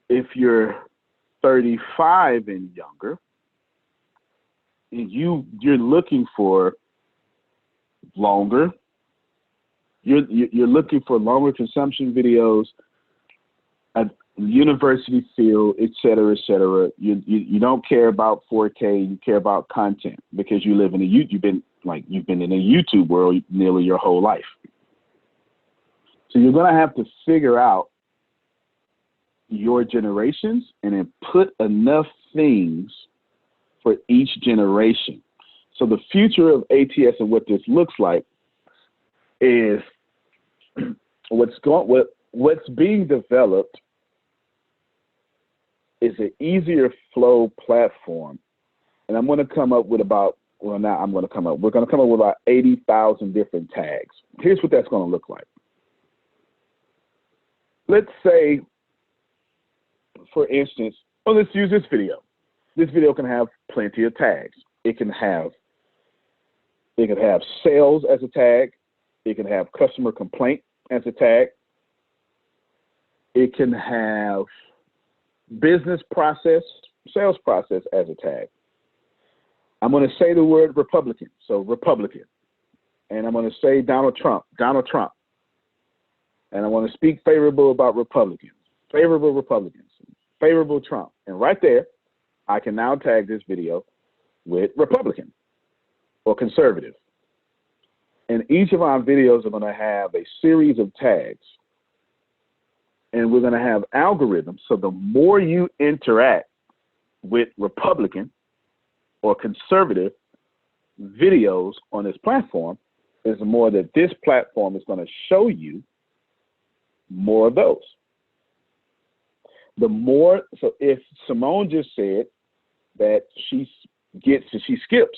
if you're 35 and younger, and you're looking for longer, you're looking for longer consumption videos, a university feel, et cetera, et cetera. You don't care about 4K, you care about content because you live in you've been in a YouTube world nearly your whole life. So you're gonna have to figure out your generations and then put enough things for each generation. So the future of ATS and what this looks like is what's being developed is an easier flow platform. And I'm going to come up with we're going to come up with about 80,000 different tags. Here's what that's going to look like. Let's say, for instance, let's use this video. This video can have plenty of tags. It can have sales as a tag. It can have customer complaint as a tag. It can have business process, sales process as a tag. I'm going to say the word Republican, so Republican. And I'm going to say Donald Trump. And I want to speak favorable about Republicans, favorable Republicans, favorable Trump. And right there, I can now tag this video with Republican or conservative. And each of our videos are going to have a series of tags. And we're going to have algorithms. So the more you interact with Republican or conservative videos on this platform, is the more that this platform is going to show you more of those. The more, so if Simone just said that she skips,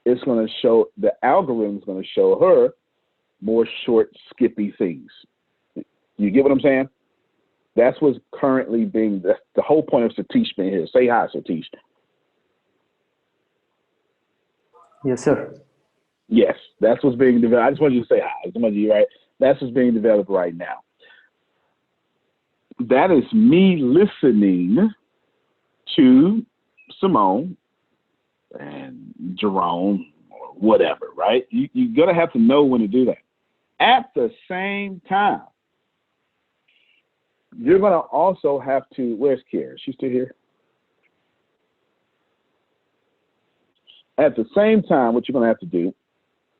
it's going to show, the algorithm is going to show her more short, skippy things. You get what I'm saying? That's what's currently being, that's the whole point of Satish being here. Say hi, Satish. Yes, sir. Yes, that's what's being developed. I just want you to say hi. Right? That's what's being developed right now. That is me listening to Simone and Jerome or whatever, right? You're going to have to know when to do that. At the same time, you're going to also have to, where's Kara? Is she still here? At the same time, what you're going to have to do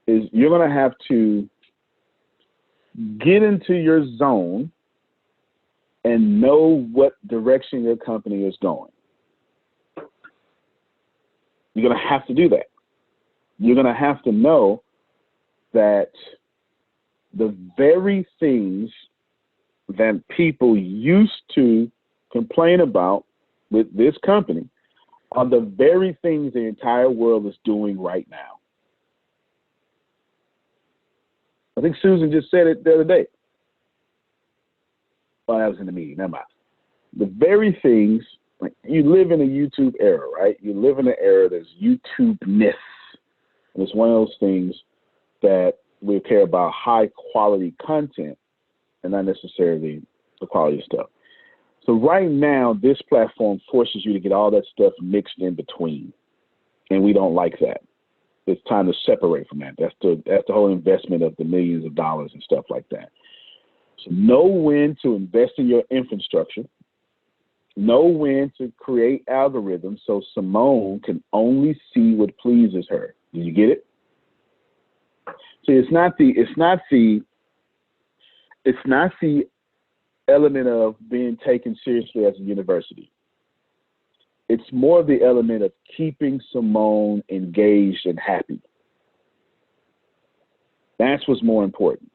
is you're going to have to get into your zone and know what direction your company is going. You're going to have to do that. You're going to have to know that the very things that people used to complain about with this company are the very things the entire world is doing right now. I think Susan just said it the other day. Well, I was in the meeting, never mind. The very things, like you live in a YouTube era, right? You live in an era that's YouTube-ness. And it's one of those things that we care about high quality content and not necessarily the quality of stuff. So right now, this platform forces you to get all that stuff mixed in between. And we don't like that. It's time to separate from that. That's the whole investment of the millions of dollars and stuff like that. So know when to invest in your infrastructure. Know when to create algorithms so Simone can only see what pleases her. Do you get it? See, it's not the element of being taken seriously as a university. It's more the element of keeping Simone engaged and happy. That's what's more important.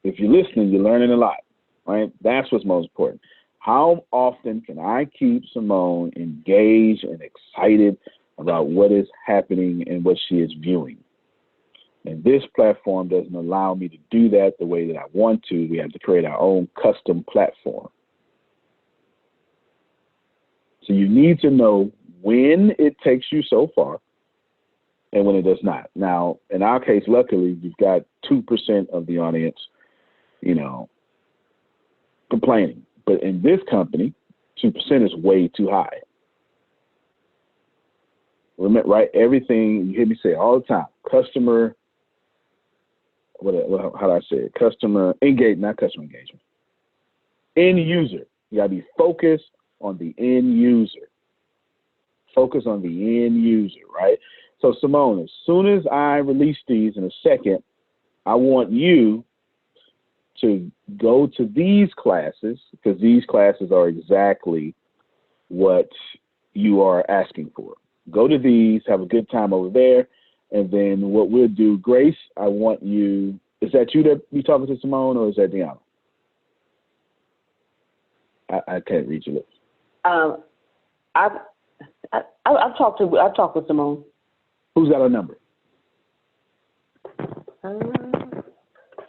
If you're listening, you're learning a lot, right? That's what's most important. How often can I keep Simone engaged and excited about what is happening and what she is viewing? And this platform doesn't allow me to do that the way that I want to. We have to create our own custom platform. So you need to know when it takes you so far and when it does not. Now, in our case, luckily, you've got 2% of the audience, complaining. But in this company, 2% is way too high. Remember, right? Everything, you hear me say all the time, customer, how do I say it? Customer engagement, not customer engagement. End user. You got to be focused on the end user. Focus on the end user, right? So Simone, as soon as I release these in a second, I want you to go to these classes, because these classes are exactly what you are asking for. Go to these, have a good time over there, and then what we'll do, Grace, I want you, is that you that be talking to Simone, or is that Deanna? I can't read your lips. I've talked with Simone. Who's got her number?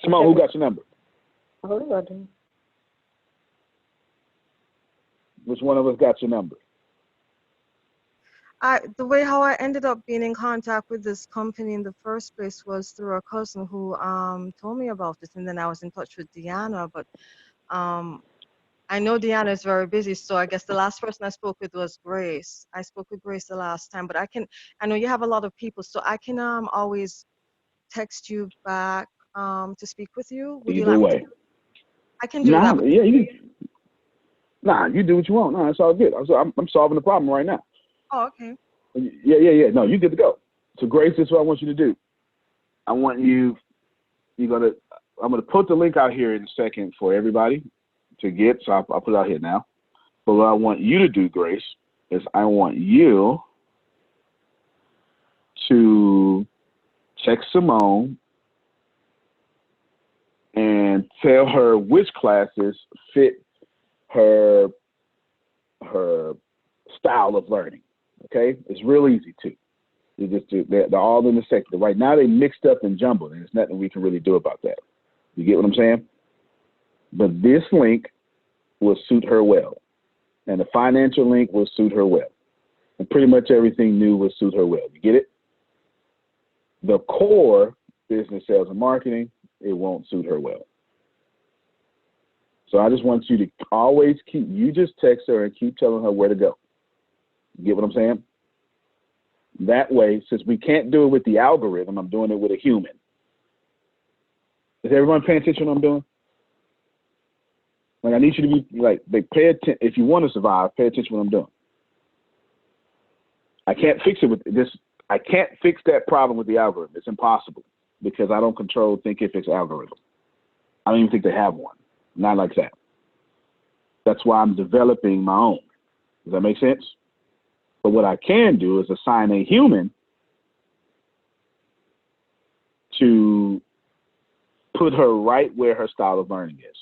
Simone, who got your number? I believe I do. Which one of us got your number? The way how I ended up being in contact with this company in the first place was through a cousin who told me about it, and then I was in touch with Deanna. But I know Deanna is very busy, so I guess the last person I spoke with was Grace. I spoke with Grace the last time, but I know you have a lot of people, so I can always text you back to speak with you. Would you Either like way. me to? I can do that. Yeah, you do what you want. No, it's all good. I'm solving the problem right now. Oh, okay. Yeah. No, you good to go. So Grace, this is what I want you to do. I want I'm gonna put the link out here in a second for everybody to get. So I'll put it out here now. But what I want you to do, Grace, is I want you to text Simone and tell her which classes fit her style of learning. Okay, it's real easy too. They're all in the sector. Right now they mixed up and jumbled, and there's nothing we can really do about that. You get what I'm saying? But this link will suit her well, and the financial link will suit her well, and pretty much everything new will suit her well. You get it? The core business, sales, and marketing, it won't suit her well. So I just want you to always you just text her and keep telling her where to go. You get what I'm saying? That way, since we can't do it with the algorithm, I'm doing it with a human. Is everyone paying attention to what I'm doing? Like, I need you to be pay attention. If you want to survive, pay attention to what I'm doing. I can't fix it with this. I can't fix that problem with the algorithm. It's impossible because I don't control Thinkific's algorithm. I don't even think they have one. Not like that. That's why I'm developing my own. Does that make sense? But what I can do is assign a human to put her right where her style of learning is.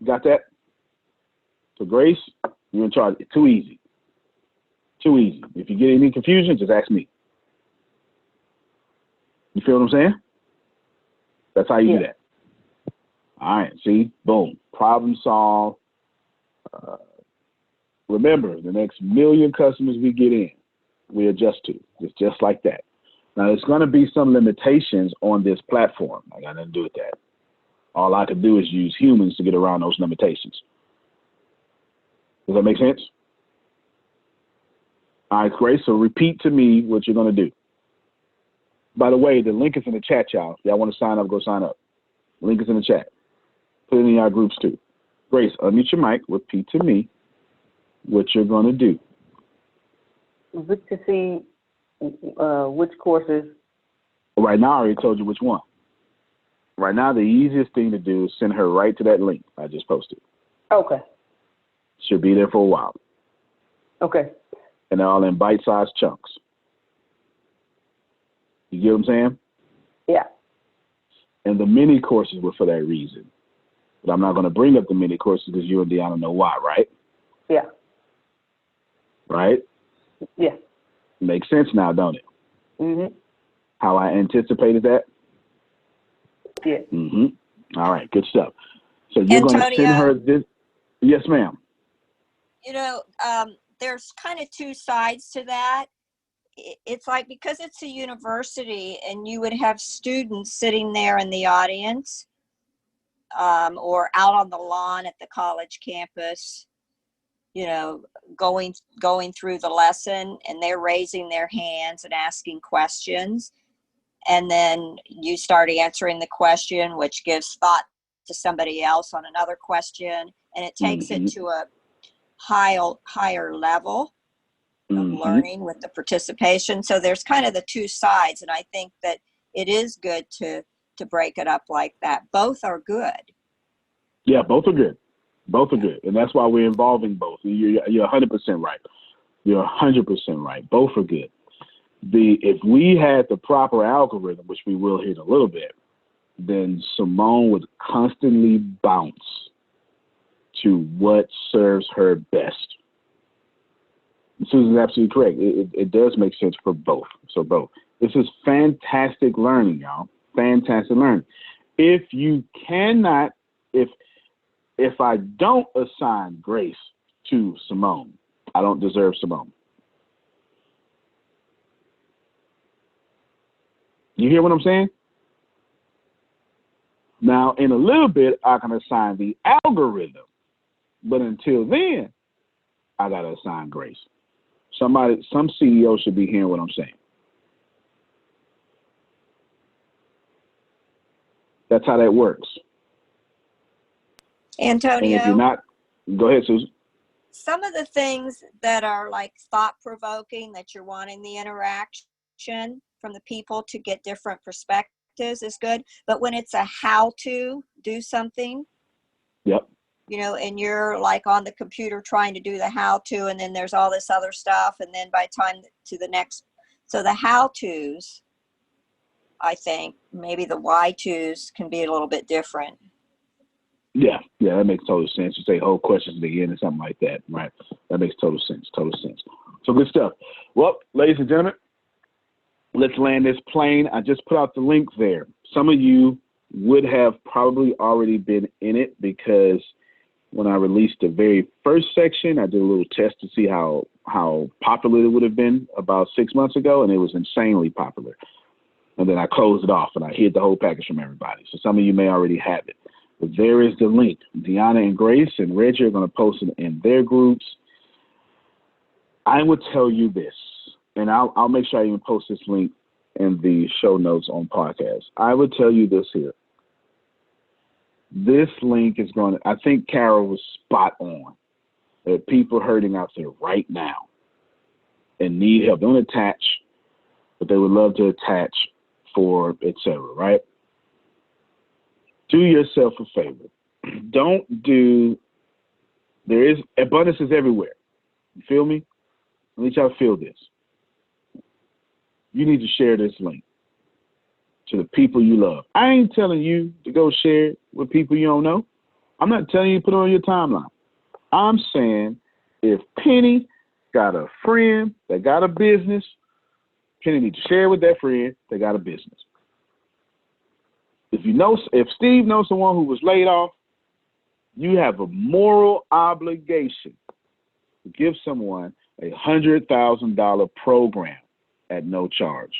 Got that? So Grace, you're in charge. It's too easy. Too easy. If you get any confusion, just ask me. You feel what I'm saying? That's how you do that. All right, see? Boom. Problem solved. Remember, the next million customers we get in, we adjust to. It's just like that. Now, there's going to be some limitations on this platform. I got nothing to do with that. All I can do is use humans to get around those limitations. Does that make sense? All right, Grace, so repeat to me what you're going to do. By the way, the link is in the chat, y'all. If y'all want to sign up, go sign up. Link is in the chat. Put it in our groups too. Grace, unmute your mic, repeat to me what you're going to do. Look to see which courses. Right now, I already told you which one. Right now, the easiest thing to do is send her right to that link I just posted. Okay. She'll be there for a while. Okay. And they're all in bite-sized chunks. You get what I'm saying? Yeah. And the mini courses were for that reason. But I'm not going to bring up the mini courses because you and Deanna know why, right? Yeah. Right? Yeah. Makes sense now, don't it? Mm-hmm. How I anticipated that? Yeah. Mm-hmm. All right, good stuff. So you're going to send her this. Yes, ma'am. You know, there's kind of two sides to that. It's like, because it's a university and you would have students sitting there in the audience or out on the lawn at the college campus, you know, going through the lesson, and they're raising their hands and asking questions. And then you start answering the question, which gives thought to somebody else on another question. And it takes it to a higher level of learning with the participation. So there's kind of the two sides. And I think that it is good to break it up like that. Both are good. Yeah, both are good. Both are good. And that's why we're involving both. You're 100% right. You're 100% right. Both are good. If we had the proper algorithm, which we will hit a little bit, then Simone would constantly bounce to what serves her best. Susan's absolutely correct. It does make sense for both. So both. This is fantastic learning, y'all. Fantastic learning. If you cannot, if I don't assign Grace to Simone, I don't deserve Simone. You hear what I'm saying? Now, in a little bit, I can assign the algorithm. But until then, I got to assign Grace. Some CEO should be hearing what I'm saying. That's how that works. Antonio, And if you're not, go ahead, Susan. some of the things that are like thought-provoking, that you're wanting the interaction from the people to get different perspectives is good. But when it's a how to do something, yep, you know, and you're like on the computer trying to do the how to, and then there's all this other stuff, and then by the time to the next, so the how to's, I think maybe the why to's can be a little bit different. Yeah, that makes total sense. You say whole questions at the end or something like that, right? That makes total sense. So good stuff. Well, ladies and gentlemen, let's land this plane. I just put out the link there. Some of you would have probably already been in it because when I released the very first section, I did a little test to see how popular it would have been about 6 months ago, and it was insanely popular. And then I closed it off and I hid the whole package from everybody. So some of you may already have it. But there is the link. Deanna and Grace and Reggie are going to post it in their groups. I would tell you this, and I'll make sure I even post this link in the show notes on podcast. I would tell you this here. This link is going to, I think Carol was spot on. There are people hurting out there right now and need help. Don't attach, but they would love to attach for etc. Right? Do yourself a favor. There is abundance is everywhere. You feel me? At least y'all feel this. You need to share this link to the people you love. I ain't telling you to go share it with people you don't know. I'm not telling you to put it on your timeline. I'm saying if Penny got a friend that got a business, Penny needs to share with that friend that got a business. If Steve knows someone who was laid off, you have a moral obligation to give someone a $100,000 program at no charge,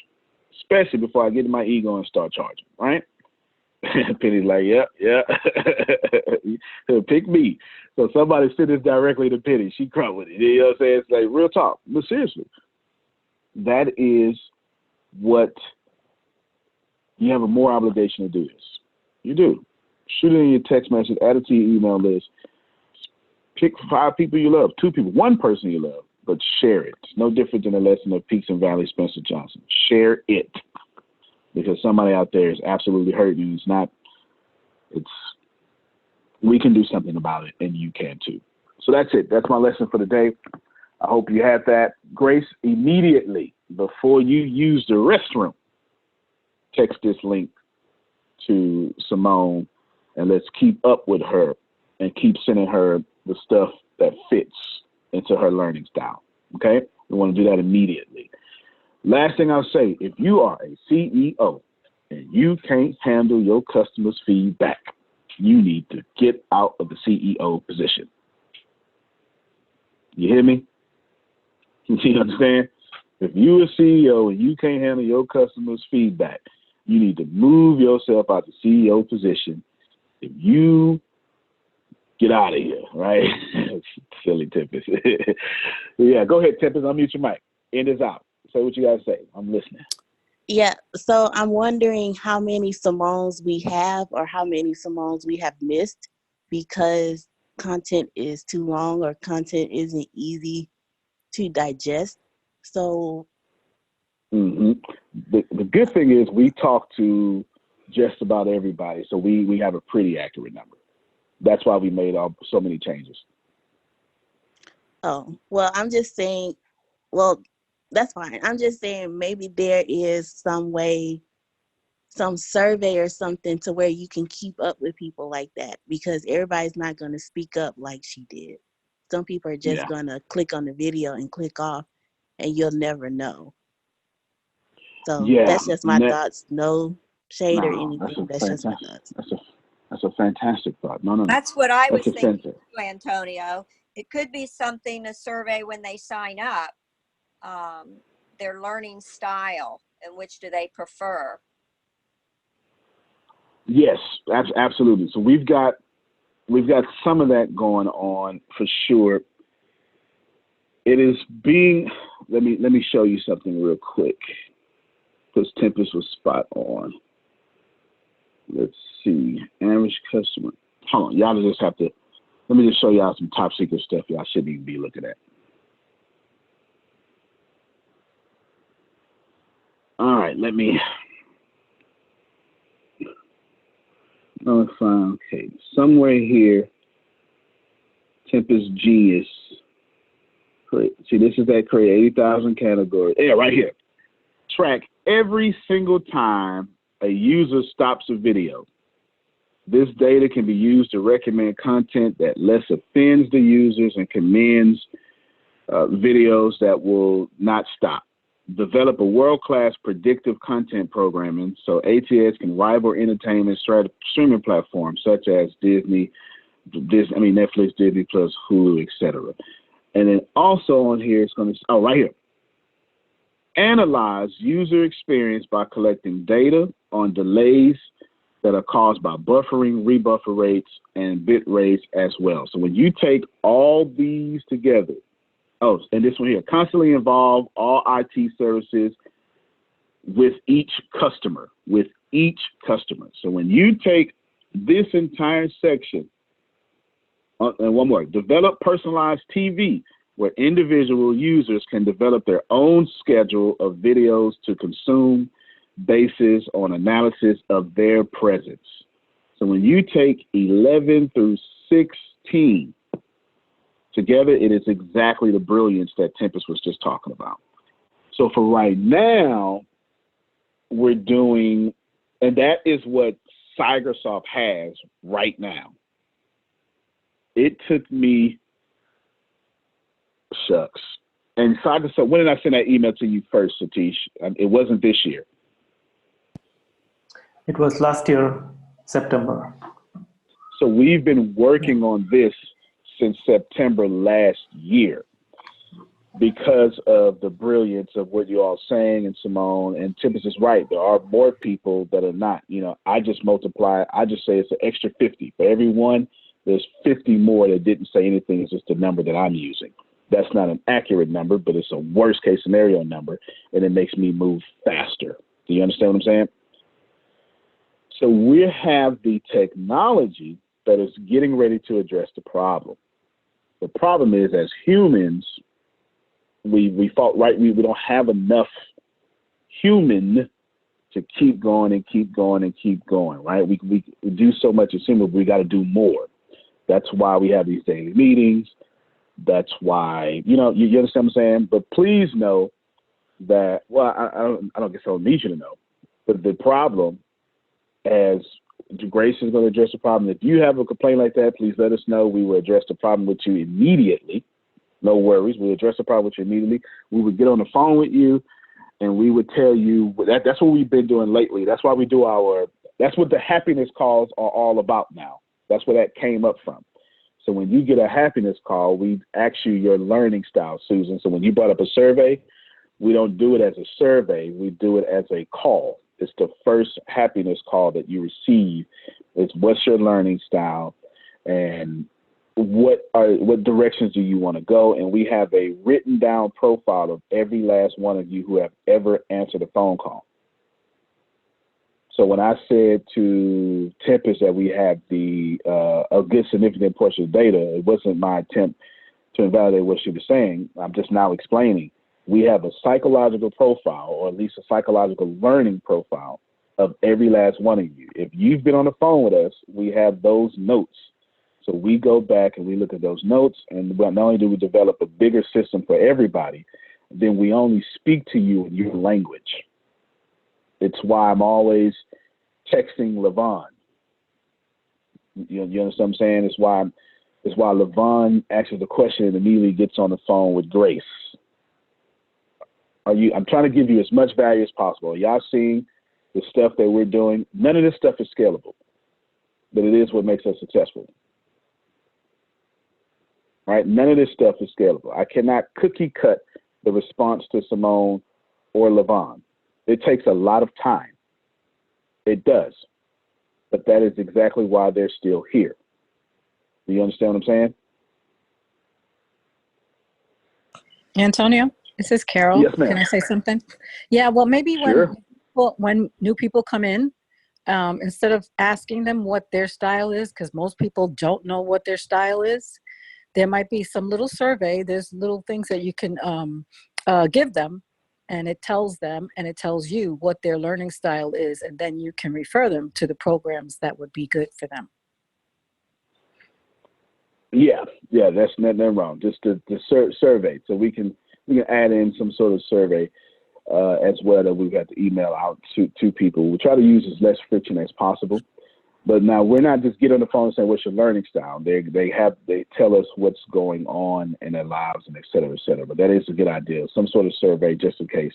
especially before I get in my ego and start charging, right? Penny's like, yeah. Pick me. So somebody sent this directly to Penny. She crumbled with it. You know what I'm saying? It's like real talk. But seriously, that is what you have a more obligation to do this. You do. Shoot it in your text message, add it to your email list. Pick 5 people you love, 2 people, 1 person you love, but share it. It's no different than the lesson of Peaks and Valley, Spencer Johnson. Share it, because somebody out there is absolutely hurting. We can do something about it, and you can too. So that's it. That's my lesson for the day. I hope you had that. Grace, immediately before you use the restroom, text this link to Simone, and let's keep up with her and keep sending her the stuff that fits into her learning style. Okay? We want to do that immediately. Last thing I'll say, if you are a CEO and you can't handle your customers' feedback, you need to get out of the CEO position. You hear me? You understand? If you're a CEO and you can't handle your customers' feedback, you need to move yourself out the CEO position. If you get out of here, right? Silly Tempest. Yeah, go ahead, Tempest. Unmute your mic. End is out. Say what you got to say. I'm listening. Yeah, so I'm wondering how many Simones we have or how many Simones we have missed because content is too long or content isn't easy to digest. So The good thing is we talk to just about everybody, so we have a pretty accurate number. That's why we made so many changes. Oh, well, I'm just saying, well, that's fine. I'm just saying maybe there is some way, some survey or something to where you can keep up with people like that, because everybody's not going to speak up like she did. Some people are just going to click on the video and click off, and you'll never know. So that's just my thoughts. No shade or anything. That's just my thoughts. That's a fantastic thought. No. That's what I was thinking too, Antonio. It could be something to survey when they sign up, their learning style and which do they prefer. Yes, absolutely. So we've got some of that going on for sure. It is being, let me show you something real quick, because Tempest was spot on. Let's see, average customer. Hold on, y'all just have to, let me just show y'all some top secret stuff y'all shouldn't even be looking at. All right, let me find, okay, somewhere here, Tempest Genius. See, this is that create 80,000 category. Yeah, right here. Track every single time a user stops a video. This data can be used to recommend content that less offends the users and commends videos that will not stop. Develop a world-class predictive content programming so ATS can rival entertainment streaming platforms such as Netflix, Disney Plus, Hulu, etc. And then also on here, it's going to, right here. Analyze user experience by collecting data on delays that are caused by buffering, rebuffer rates, and bit rates as well. So when you take all these together, and this one here, constantly involve all IT services with each customer. So when you take this entire section, and one more, develop personalized TV, where individual users can develop their own schedule of videos to consume basis on analysis of their presence. So when you take 11 through 16 together, it is exactly the brilliance that Tempest was just talking about. So for right now, we're doing, and that is what Microsoft has right now. It took me, shucks. And so when did I send that email to you first, Satish? It wasn't this year. It was last year, September. So we've been working on this since September last year because of the brilliance of what you're all saying, and Simone and Tempest is right. There are more people that are not. I just say it's an extra 50. For every one, there's 50 more that didn't say anything. It's just the number that I'm using. That's not an accurate number, but it's a worst case scenario number, and it makes me move faster. Do you understand what I'm saying? So we have the technology that is getting ready to address the problem. The problem is, as humans, we thought, right, we don't have enough human to keep going and keep going and keep going, right? We do so much as humans, but we got to do more. That's why we have these daily meetings. That's why, you understand what I'm saying? But please know that, well, I don't guess I don't need you to know, but the problem, as Grace is going to address the problem. If you have a complaint like that, please let us know. We will address the problem with you immediately. No worries. We'll address the problem with you immediately. We would get on the phone with you, and we would tell you that's what we've been doing lately. That's why we do that's what the happiness calls are all about now. That's where that came up from. So when you get a happiness call, we ask you your learning style, Susan. So when you brought up a survey, we don't do it as a survey. We do it as a call. It's the first happiness call that you receive. It's what's your learning style and what directions do you want to go? And we have a written down profile of every last one of you who have ever answered a phone call. So when I said to Tempest that we have a good significant portion of data, it wasn't my attempt to invalidate what she was saying. I'm just now explaining. We have a psychological profile, or at least a psychological learning profile of every last one of you. If you've been on the phone with us, we have those notes. So we go back and we look at those notes, and not only do we develop a bigger system for everybody, then we only speak to you in your language. It's why I'm always texting Levon. You understand what I'm saying? It's why Levon asks the question and immediately gets on the phone with Grace. I'm trying to give you as much value as possible. Are y'all seeing the stuff that we're doing? None of this stuff is scalable, but it is what makes us successful. All right? None of this stuff is scalable. I cannot cookie cut the response to Simone or Levon. It takes a lot of time. It does. But that is exactly why they're still here. Do you understand what I'm saying? Antonio, this is Carol. Yes, ma'am. Can I say something? Yeah, well, maybe Sure. when new people come in, instead of asking them what their style is, because most people don't know what their style is, there might be some little survey. There's little things that you can give them, and it tells them and it tells you what their learning style is, and then you can refer them to the programs that would be good for them. Yeah, that's nothing wrong. Just the survey. So we can add in some sort of survey as well that we've got to email out to people. We'll try to use as less friction as possible. But now we're not just getting on the phone and saying, what's your learning style? They tell us what's going on in their lives and et cetera, et cetera. But that is a good idea. Some sort of survey just in case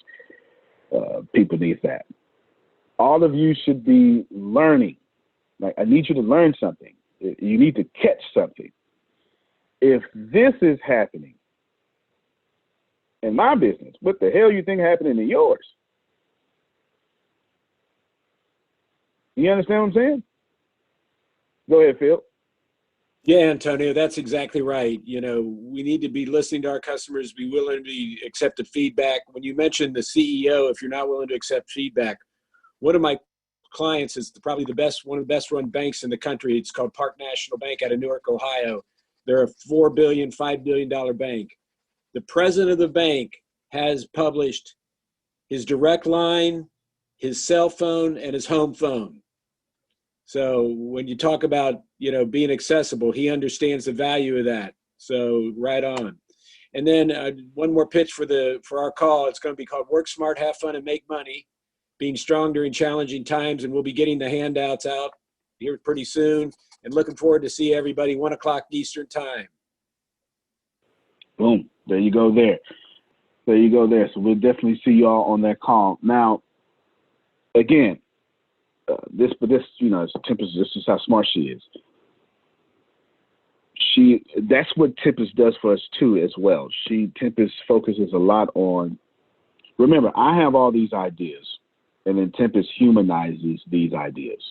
people need that. All of you should be learning. Like, I need you to learn something. You need to catch something. If this is happening in my business, what the hell you think happening in yours? You understand what I'm saying? Go ahead, Phil. Yeah, Antonio, that's exactly right. We need to be listening to our customers, be willing to accept the feedback. When you mentioned the CEO, if you're not willing to accept feedback, one of my clients is probably one of the best run banks in the country. It's called Park National Bank out of Newark, Ohio. They're a $4 billion, $5 billion bank. The president of the bank has published his direct line, his cell phone, and his home phone. So when you talk about, being accessible, he understands the value of that. So right on. And then one more pitch for our call. It's going to be called Work Smart, Have Fun, and Make Money, being strong during challenging times. And we'll be getting the handouts out here pretty soon. And looking forward to see everybody 1 o'clock Eastern time. Boom. There you go there. So we'll definitely see you all on that call. Now, again, this, Tempest, this is how smart she is. That's what Tempest does for us too, as well. Tempest focuses a lot on, remember, I have all these ideas, and then Tempest humanizes these ideas,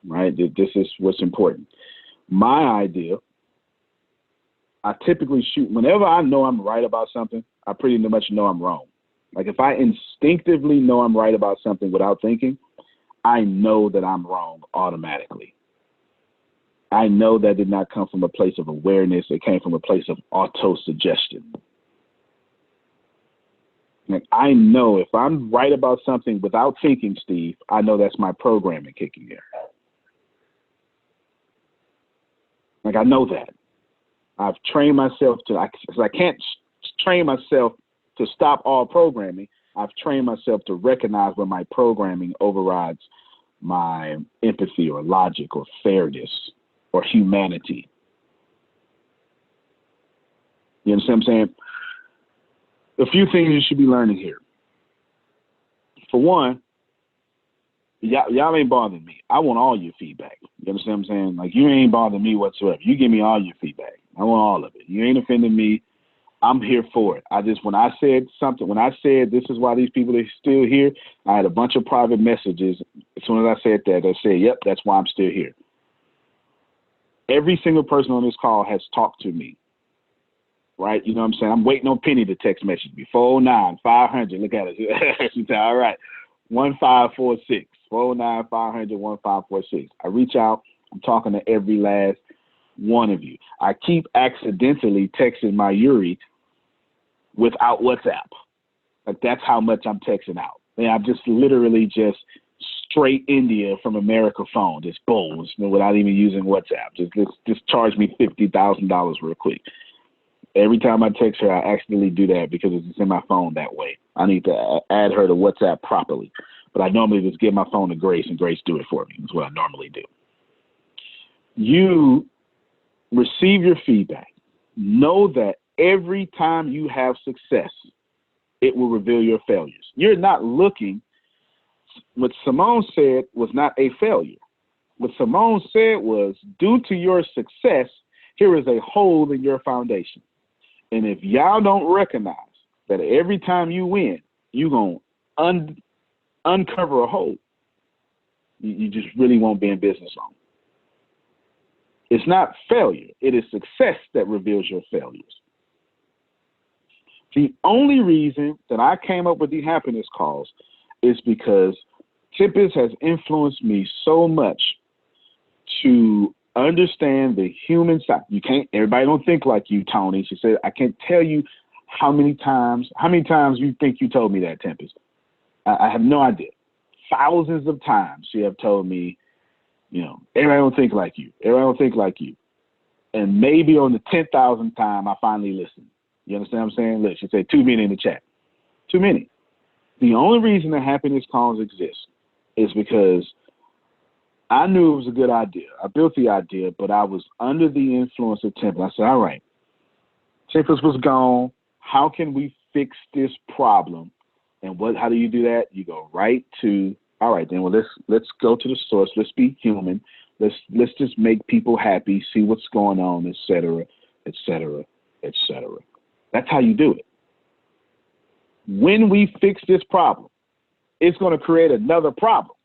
right? This is what's important. My idea, I typically shoot, whenever I know I'm right about something, I pretty much know I'm wrong. Like if I instinctively know I'm right about something without thinking, I know that I'm wrong automatically. I know that did not come from a place of awareness. It came from a place of auto-suggestion. Like, I know if I'm right about something without thinking, Steve, I know that's my programming kicking in. Like, I know that. I've trained myself to, because I can't train myself to stop all programming. I've trained myself to recognize when my programming overrides my empathy or logic or fairness or humanity. You understand what I'm saying? A few things you should be learning here. For one, y'all ain't bothering me. I want all your feedback. You understand what I'm saying? Like, you ain't bothering me whatsoever. You give me all your feedback. I want all of it. You ain't offending me. I'm here for it. When I said this is why these people are still here, I had a bunch of private messages. As soon as I said that, they said, yep, that's why I'm still here. Every single person on this call has talked to me. Right? You know what I'm saying? I'm waiting on Penny to text message me. 409-500. Look at it. She said, all right. 1546. 409-500-1546. I reach out. I'm talking to every last one of you. I keep accidentally texting my Yuri without WhatsApp. Like, that's how much I'm texting out. And I'm just literally just straight India from America phone. Just boom, without even using WhatsApp. Just charge me $50,000 real quick. Every time I text her, I accidentally do that because it's in my phone that way. I need to add her to WhatsApp properly. But I normally just give my phone to Grace, and Grace do it for me. That's what I normally do. You receive your feedback. Know that every time you have success, it will reveal your failures. You're not looking. What Simone said was not a failure. What Simone said was, due to your success, here is a hole in your foundation. And if y'all don't recognize that every time you win, you're going to uncover a hole, you just really won't be in business long. It's not failure. It is success that reveals your failures. The only reason that I came up with the happiness calls is because Tempest has influenced me so much to understand the human side. Everybody don't think like you, Tony. She said, I can't tell you how many times you think you told me that, Tempest. I have no idea. Thousands of times she have told me, everybody don't think like you. Everybody don't think like you. And maybe on the 10,000th time, I finally listened. You understand what I'm saying? Look, she said, too many in the chat. Too many. The only reason the happiness calls exist is because I knew it was a good idea. I built the idea, but I was under the influence of Tempest. I said, all right, Tempest was gone. How can we fix this problem? And how do you do that? You go right to, all right, then, well, let's go to the source. Let's be human. Let's just make people happy, see what's going on, et cetera, et cetera, et cetera. That's how you do it. When we fix this problem, it's going to create another problem.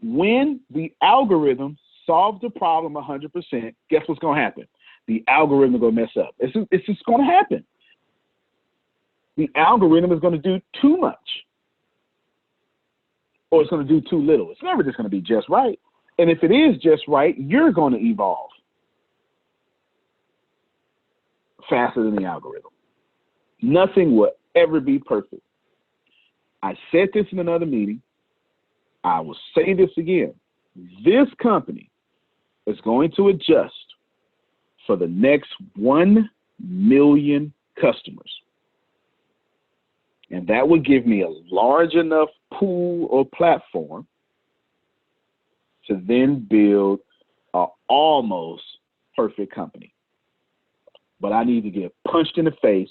When the algorithm solves the problem 100%, guess what's going to happen? The algorithm is going to mess up. It's just going to happen. The algorithm is going to do too much, or it's going to do too little. It's never just going to be just right. And if it is just right, you're going to evolve faster than the algorithm. Nothing will ever be perfect. I said this in another meeting. I will say this again. This company is going to adjust for the next 1 million customers. And that would give me a large enough pool or platform to then build an almost perfect company. But I need to get punched in the face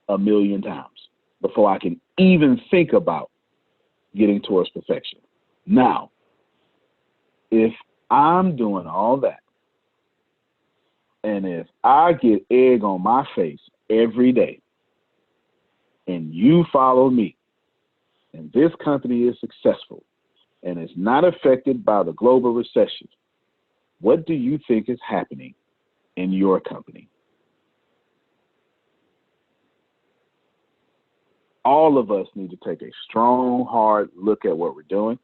1 million times before I can even think about getting towards perfection. Now, if I'm doing all that, and if I get egg on my face every day, and you follow me, and this company is successful, and is not affected by the global recession, what do you think is happening in your company? all of us need to take a strong, hard look at what we're doing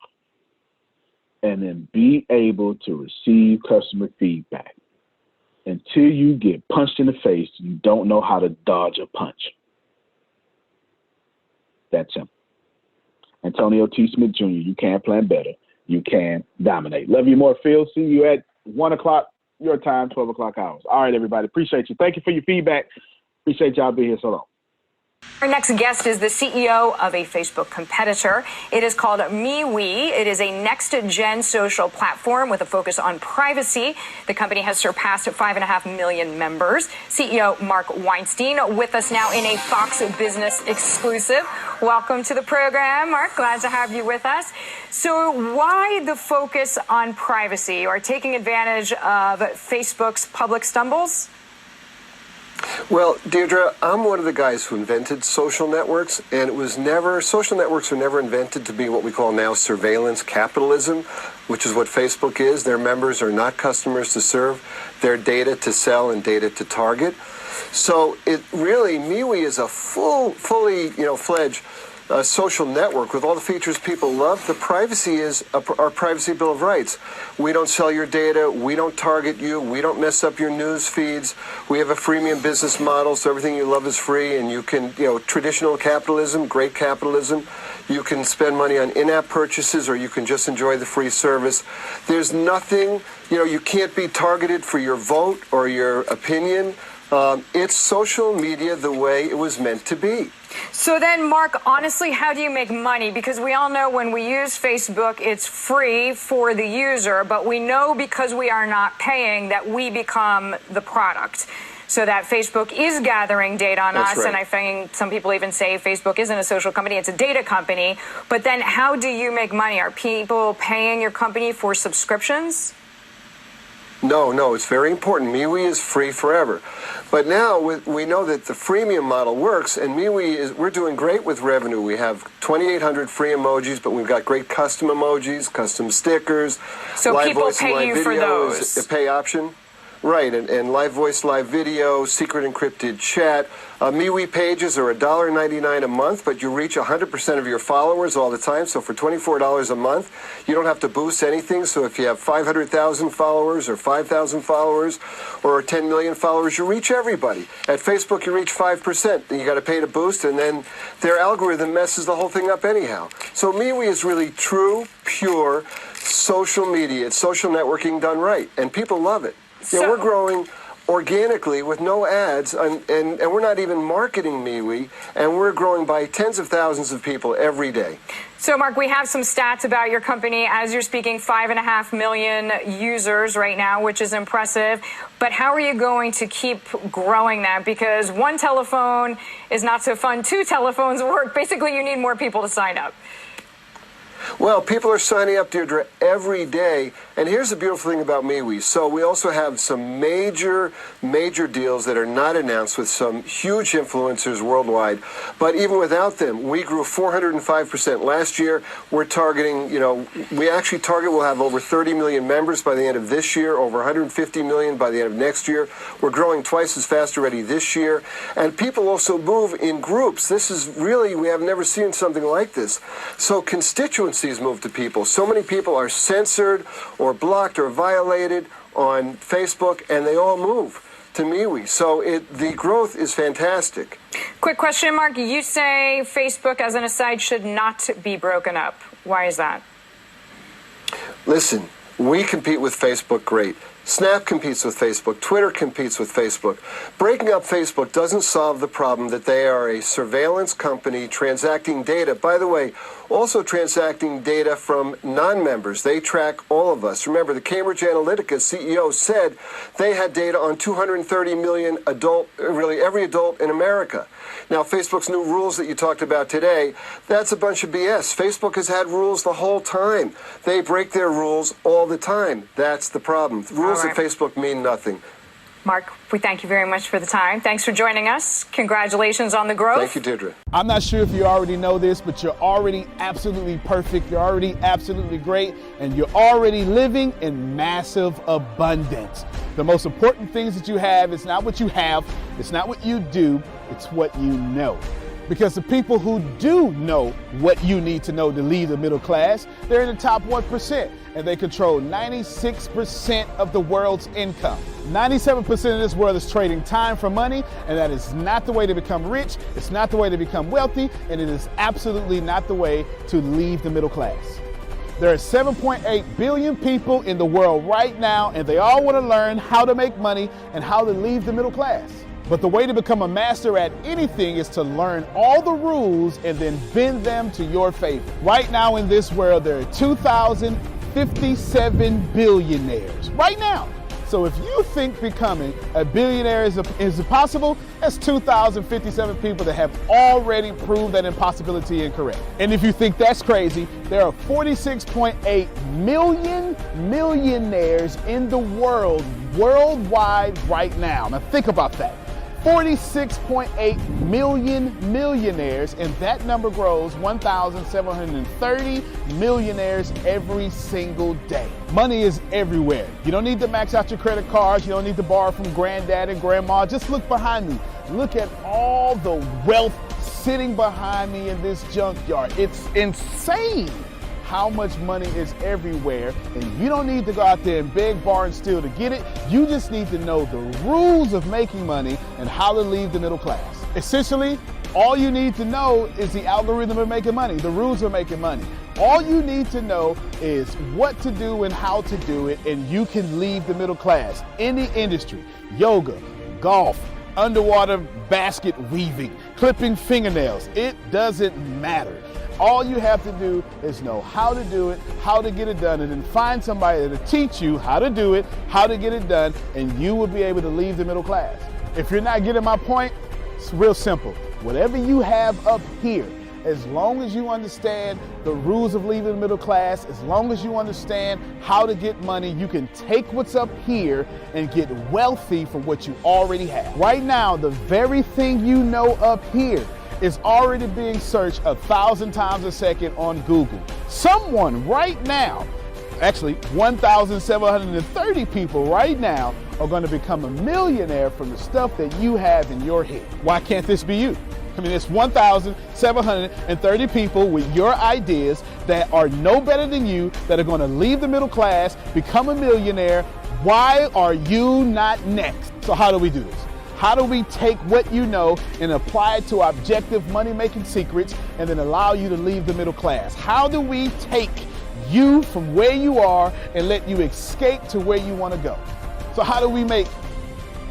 and then be able to receive customer feedback. Until you get punched in the face, you don't know how to dodge a punch. That's simple. Antonio T. Smith Jr., you can plan better. You can dominate. Love you more, Phil. See you at 1 o'clock your time, 12 o'clock ours. All right, everybody. Appreciate you. Thank you for your feedback. Appreciate y'all being here so long. Our next guest is the CEO of a Facebook competitor. It is called MeWe. It is a next-gen social platform with a focus on privacy. The company has surpassed 5.5 million members. CEO Mark Weinstein with us now in a Fox Business exclusive. Welcome to the program, Mark. Glad to have you with us. So why the focus on privacy or taking advantage of Facebook's public stumbles? Well, Deirdre, I'm one of the guys who invented social networks, and social networks were never invented to be what we call now surveillance capitalism, which is what Facebook is. Their members are not customers to serve. They're data to sell and data to target. So it really, MeWe is a fully fledged social network with all the features people love. The privacy is our Privacy Bill of Rights. We don't sell your data. We don't target you. We don't mess up your news feeds. We have a freemium business model, so everything you love is free, and you can, traditional capitalism, great capitalism. You can spend money on in-app purchases, or you can just enjoy the free service. There's nothing, you can't be targeted for your vote or your opinion. It's social media the way it was meant to be. So then, Mark, honestly, how do you make money? Because we all know when we use Facebook, it's free for the user, but we know because we are not paying that we become the product. So that Facebook is gathering data on us, right. And I think some people even say Facebook isn't a social company, it's a data company. But then how do you make money? Are people paying your company for subscriptions? No, it's very important. MeWe is free forever. But now we know that the freemium model works, and we're doing great with revenue. We have 2,800 free emojis, but we've got great custom emojis, custom stickers. So live people voice pay and live you video for those? is a pay option. Right, and live voice, live video, secret encrypted chat. MeWe pages are $1.99 a month, but you reach 100% of your followers all the time. So for $24 a month, you don't have to boost anything. So if you have 500,000 followers or 5,000 followers or 10 million followers, you reach everybody. At Facebook, you reach 5%. Then you got to pay to boost, and then their algorithm messes the whole thing up anyhow. So MeWe is really true, pure social media. It's social networking done right, and people love it. We're growing organically with no ads, and we're not even marketing MeWe, and we're growing by tens of thousands of people every day. So, Mark, we have some stats about your company. As you're speaking, 5.5 million users right now, which is impressive. But how are you going to keep growing that? Because one telephone is not so fun. 2 telephones work. Basically, you need more people to sign up. Well, people are signing up, Deirdre, every day. And here's the beautiful thing about MeWe. So we also have some major deals that are not announced with some huge influencers worldwide. But even without them, we grew 405% last year. We're targeting, we actually target we'll have over 30 million members by the end of this year, over 150 million by the end of next year. We're growing twice as fast already this year. And people also move in groups. This is really, we have never seen something like this. So constituencies move to people. So many people are censored or blocked or violated on Facebook, and they all move to MeWe. So the growth is fantastic. Quick question, Mark. You say Facebook, as an aside, should not be broken up. Why is that? Listen, we compete with Facebook great. Snap competes with Facebook. Twitter competes with Facebook. Breaking up Facebook doesn't solve the problem that they are a surveillance company transacting data. By the way, also transacting data from non-members. They track all of us. Remember, the Cambridge Analytica CEO said they had data on 230 million every adult in America. Now, Facebook's new rules that you talked about today, that's a bunch of BS. Facebook has had rules the whole time. They break their rules all the time. That's the problem. Rules at Facebook mean nothing. Mark, we thank you very much for the time. Thanks for joining us. Congratulations on the growth. Thank you, Deirdre. I'm not sure if you already know this, but you're already absolutely perfect. You're already absolutely great, and you're already living in massive abundance. The most important things that you have is not what you have, it's not what you do, it's what you know. Because the people who do know what you need to know to lead the middle class, they're in the top 1%, and they control 96% of the world's income. 97% of this world is trading time for money, and that is not the way to become rich, it's not the way to become wealthy, and it is absolutely not the way to leave the middle class. There are 7.8 billion people in the world right now, and they all want to learn how to make money and how to leave the middle class. But the way to become a master at anything is to learn all the rules and then bend them to your favor. Right now in this world, there are 2,057 billionaires. Right now. So if you think becoming a billionaire is impossible, that's 2,057 people that have already proved that impossibility incorrect. And if you think that's crazy, there are 46.8 million millionaires in the world, worldwide right now. Now think about that. 46.8 million millionaires, and that number grows 1,730 millionaires every single day. Money is everywhere. You don't need to max out your credit cards. You don't need to borrow from granddad and grandma. Just look behind me. Look at all the wealth sitting behind me in this junkyard. It's insane how much money is everywhere, and you don't need to go out there and beg, borrow, and steal to get it. You just need to know the rules of making money and how to leave the middle class. Essentially, all you need to know is the algorithm of making money, the rules of making money. All you need to know is what to do and how to do it, and you can leave the middle class. Any industry, yoga, golf, underwater basket weaving, clipping fingernails, it doesn't matter. All you have to do is know how to do it, how to get it done, and then find somebody to teach you how to do it, how to get it done, and you will be able to leave the middle class. If you're not getting my point, it's real simple. Whatever you have up here, as long as you understand the rules of leaving the middle class, as long as you understand how to get money, you can take what's up here and get wealthy from what you already have. Right now, the very thing you know up here is already being searched 1,000 times a second on Google. Someone right now, actually 1,730 people right now are going to become a millionaire from the stuff that you have in your head. Why can't this be you? I mean, it's 1,730 people with your ideas that are no better than you, that are going to leave the middle class, become a millionaire. Why are you not next? So how do we do this? How do we take what you know and apply it to objective money-making secrets and then allow you to leave the middle class? How do we take you from where you are and let you escape to where you want to go? So how do we make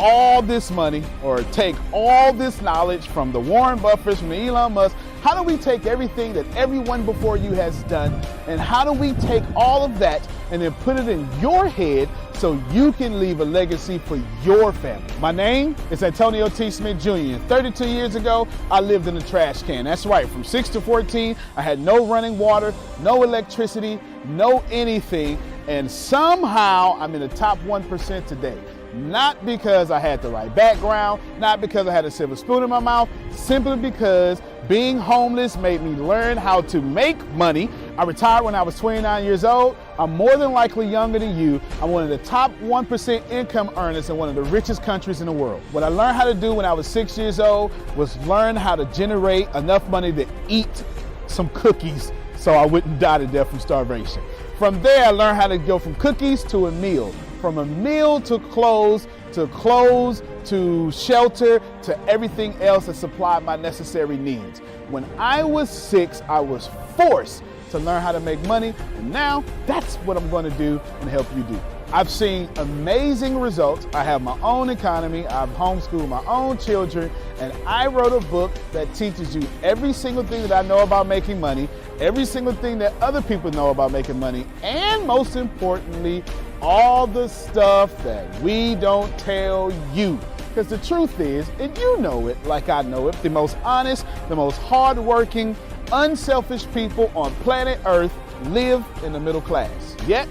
all this money or take all this knowledge from the Warren Buffetts, from the Elon Musk? How do we take everything that everyone before you has done, and how do we take all of that and then put it in your head so you can leave a legacy for your family? My name is Antonio T. Smith Jr. 32 years ago, I lived in a trash can. That's right, from 6 to 14, I had no running water, no electricity, no anything, and somehow I'm in the top 1% today. Not because I had the right background, not because I had a silver spoon in my mouth, simply because being homeless made me learn how to make money. I retired when I was 29 years old. I'm more than likely younger than you. I'm one of the top 1% income earners in one of the richest countries in the world. What I learned how to do when I was 6 years old was learn how to generate enough money to eat some cookies so I wouldn't die to death from starvation. From there, I learned how to go from cookies to a meal. From a meal to clothes to shelter to everything else that supplied my necessary needs. When I was 6, I was forced to learn how to make money, and now that's what I'm going to do and help you do. I've seen amazing results. I have my own economy. I've homeschooled my own children, and I wrote a book that teaches you every single thing that I know about making money, every single thing that other people know about making money, and most importantly, all the stuff that we don't tell you. Because the truth is, and you know it like I know it, the most honest, the most hardworking, unselfish people on planet Earth live in the middle class. Yet,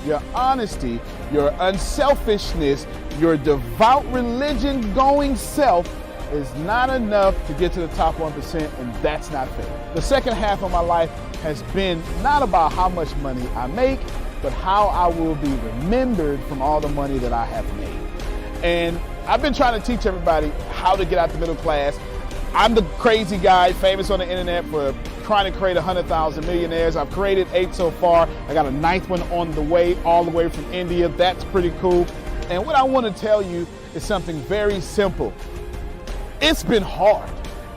your honesty, your unselfishness, your devout religion-going self is not enough to get to the top 1%, and that's not fair. The second half of my life has been not about how much money I make, but how I will be remembered from all the money that I have made. And I've been trying to teach everybody how to get out the middle class I'm the crazy guy famous on the internet for trying to create 100,000 millionaires. I've created 8 so far. I got a 9th one on the way, all the way from India. That's pretty cool. And what I want to tell you is something very simple. It's been hard.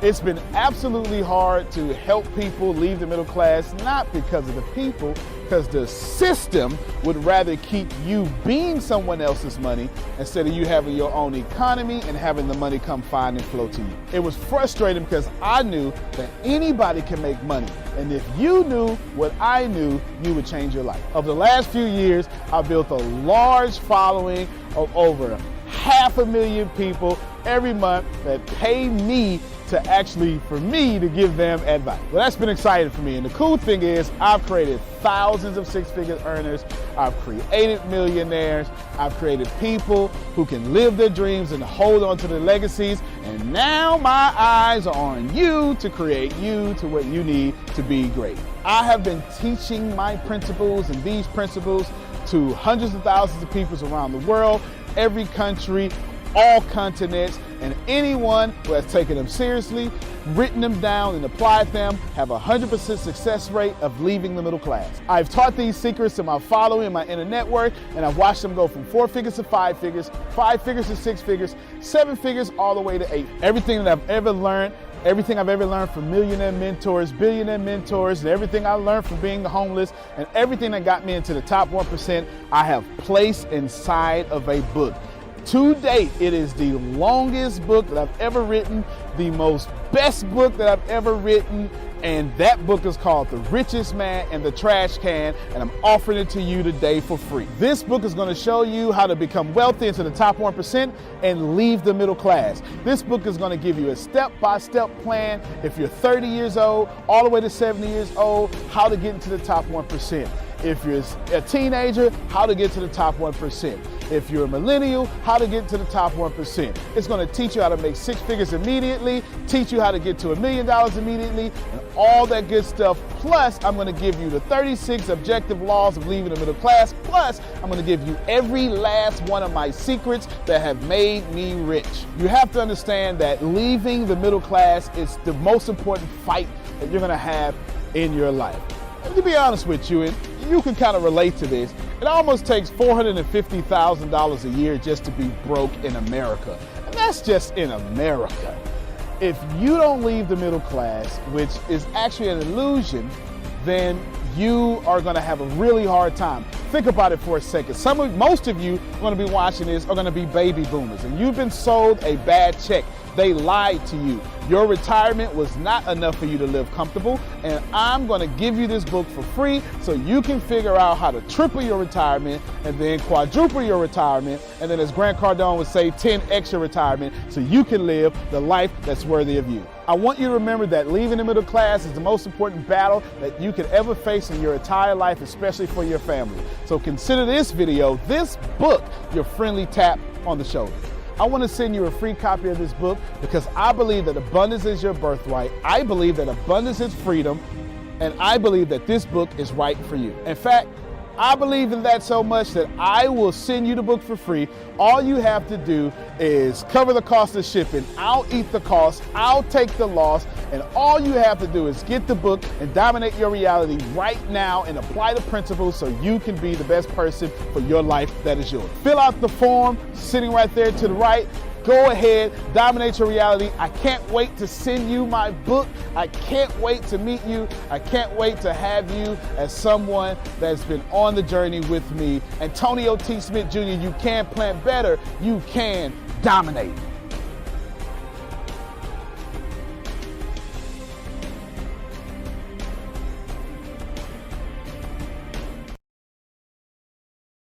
It's been absolutely hard to help people leave the middle class, not because of the people, because the system would rather keep you being someone else's money instead of you having your own economy and having the money come find and flow to you. It was frustrating because I knew that anybody can make money. And if you knew what I knew, you would change your life. Over the last few years, I've built a large following of over 500,000 people every month that pay me for me to give them advice. Well, that's been exciting for me. And the cool thing is I've created thousands of six-figure earners. I've created millionaires. I've created people who can live their dreams and hold on to their legacies. And now my eyes are on you to create you to what you need to be great. I have been teaching my principles and these principles to hundreds of thousands of people around the world, every country, all continents, and anyone who has taken them seriously, written them down, and applied them have a 100% success rate of leaving the middle class. I've taught these secrets to my following, my inner network, and I've watched them go from 4 figures to 5 figures, 5 figures to 6 figures, 7 figures, all the way to 8. Everything that I've ever learned from millionaire mentors, billionaire mentors, and everything I learned from being homeless, and everything that got me into the top 1%, I have placed inside of a book. To date, it is the longest book that I've ever written, the most best book that I've ever written, and that book is called The Richest Man and the Trash Can, and I'm offering it to you today for free. This book is going to show you how to become wealthy into the top 1% and leave the middle class. This book is going to give you a step-by-step plan if you're 30 years old, all the way to 70 years old, how to get into the top 1%. If you're a teenager, how to get to the top 1%. If you're a millennial, how to get to the top 1%. It's going to teach you how to make 6 figures immediately, teach you how to get to $1 million immediately, and all that good stuff. Plus, I'm going to give you the 36 objective laws of leaving the middle class. Plus, I'm going to give you every last one of my secrets that have made me rich. You have to understand that leaving the middle class is the most important fight that you're going to have in your life. To be honest with you, and you can kind of relate to this, it almost takes $450,000 a year just to be broke in America. And that's just in America. If you don't leave the middle class, which is actually an illusion, then you are going to have a really hard time. Think about it for a second. Most of you going to be watching this are going to be baby boomers, and you've been sold a bad check. They lied to you. Your retirement was not enough for you to live comfortable, and I'm going to give you this book for free so you can figure out how to triple your retirement and then quadruple your retirement, and then as Grant Cardone would say, 10x your retirement so you can live the life that's worthy of you. I want you to remember that leaving the middle class is the most important battle that you could ever face in your entire life, especially for your family. So consider this video, this book, your friendly tap on the shoulder. I want to send you a free copy of this book because I believe that abundance is your birthright. I believe that abundance is freedom, and I believe that this book is right for you. In fact, I believe in that so much that I will send you the book for free. All you have to do is cover the cost of shipping. I'll eat the cost. I'll take the loss. And all you have to do is get the book and dominate your reality right now and apply the principles so you can be the best person for your life that is yours. Fill out the form sitting right there to the right. Go ahead, dominate your reality. I can't wait to send you my book. I can't wait to meet you. I can't wait to have you as someone that's been on the journey with me. Antonio T. Smith Jr., you can plan better. You can dominate.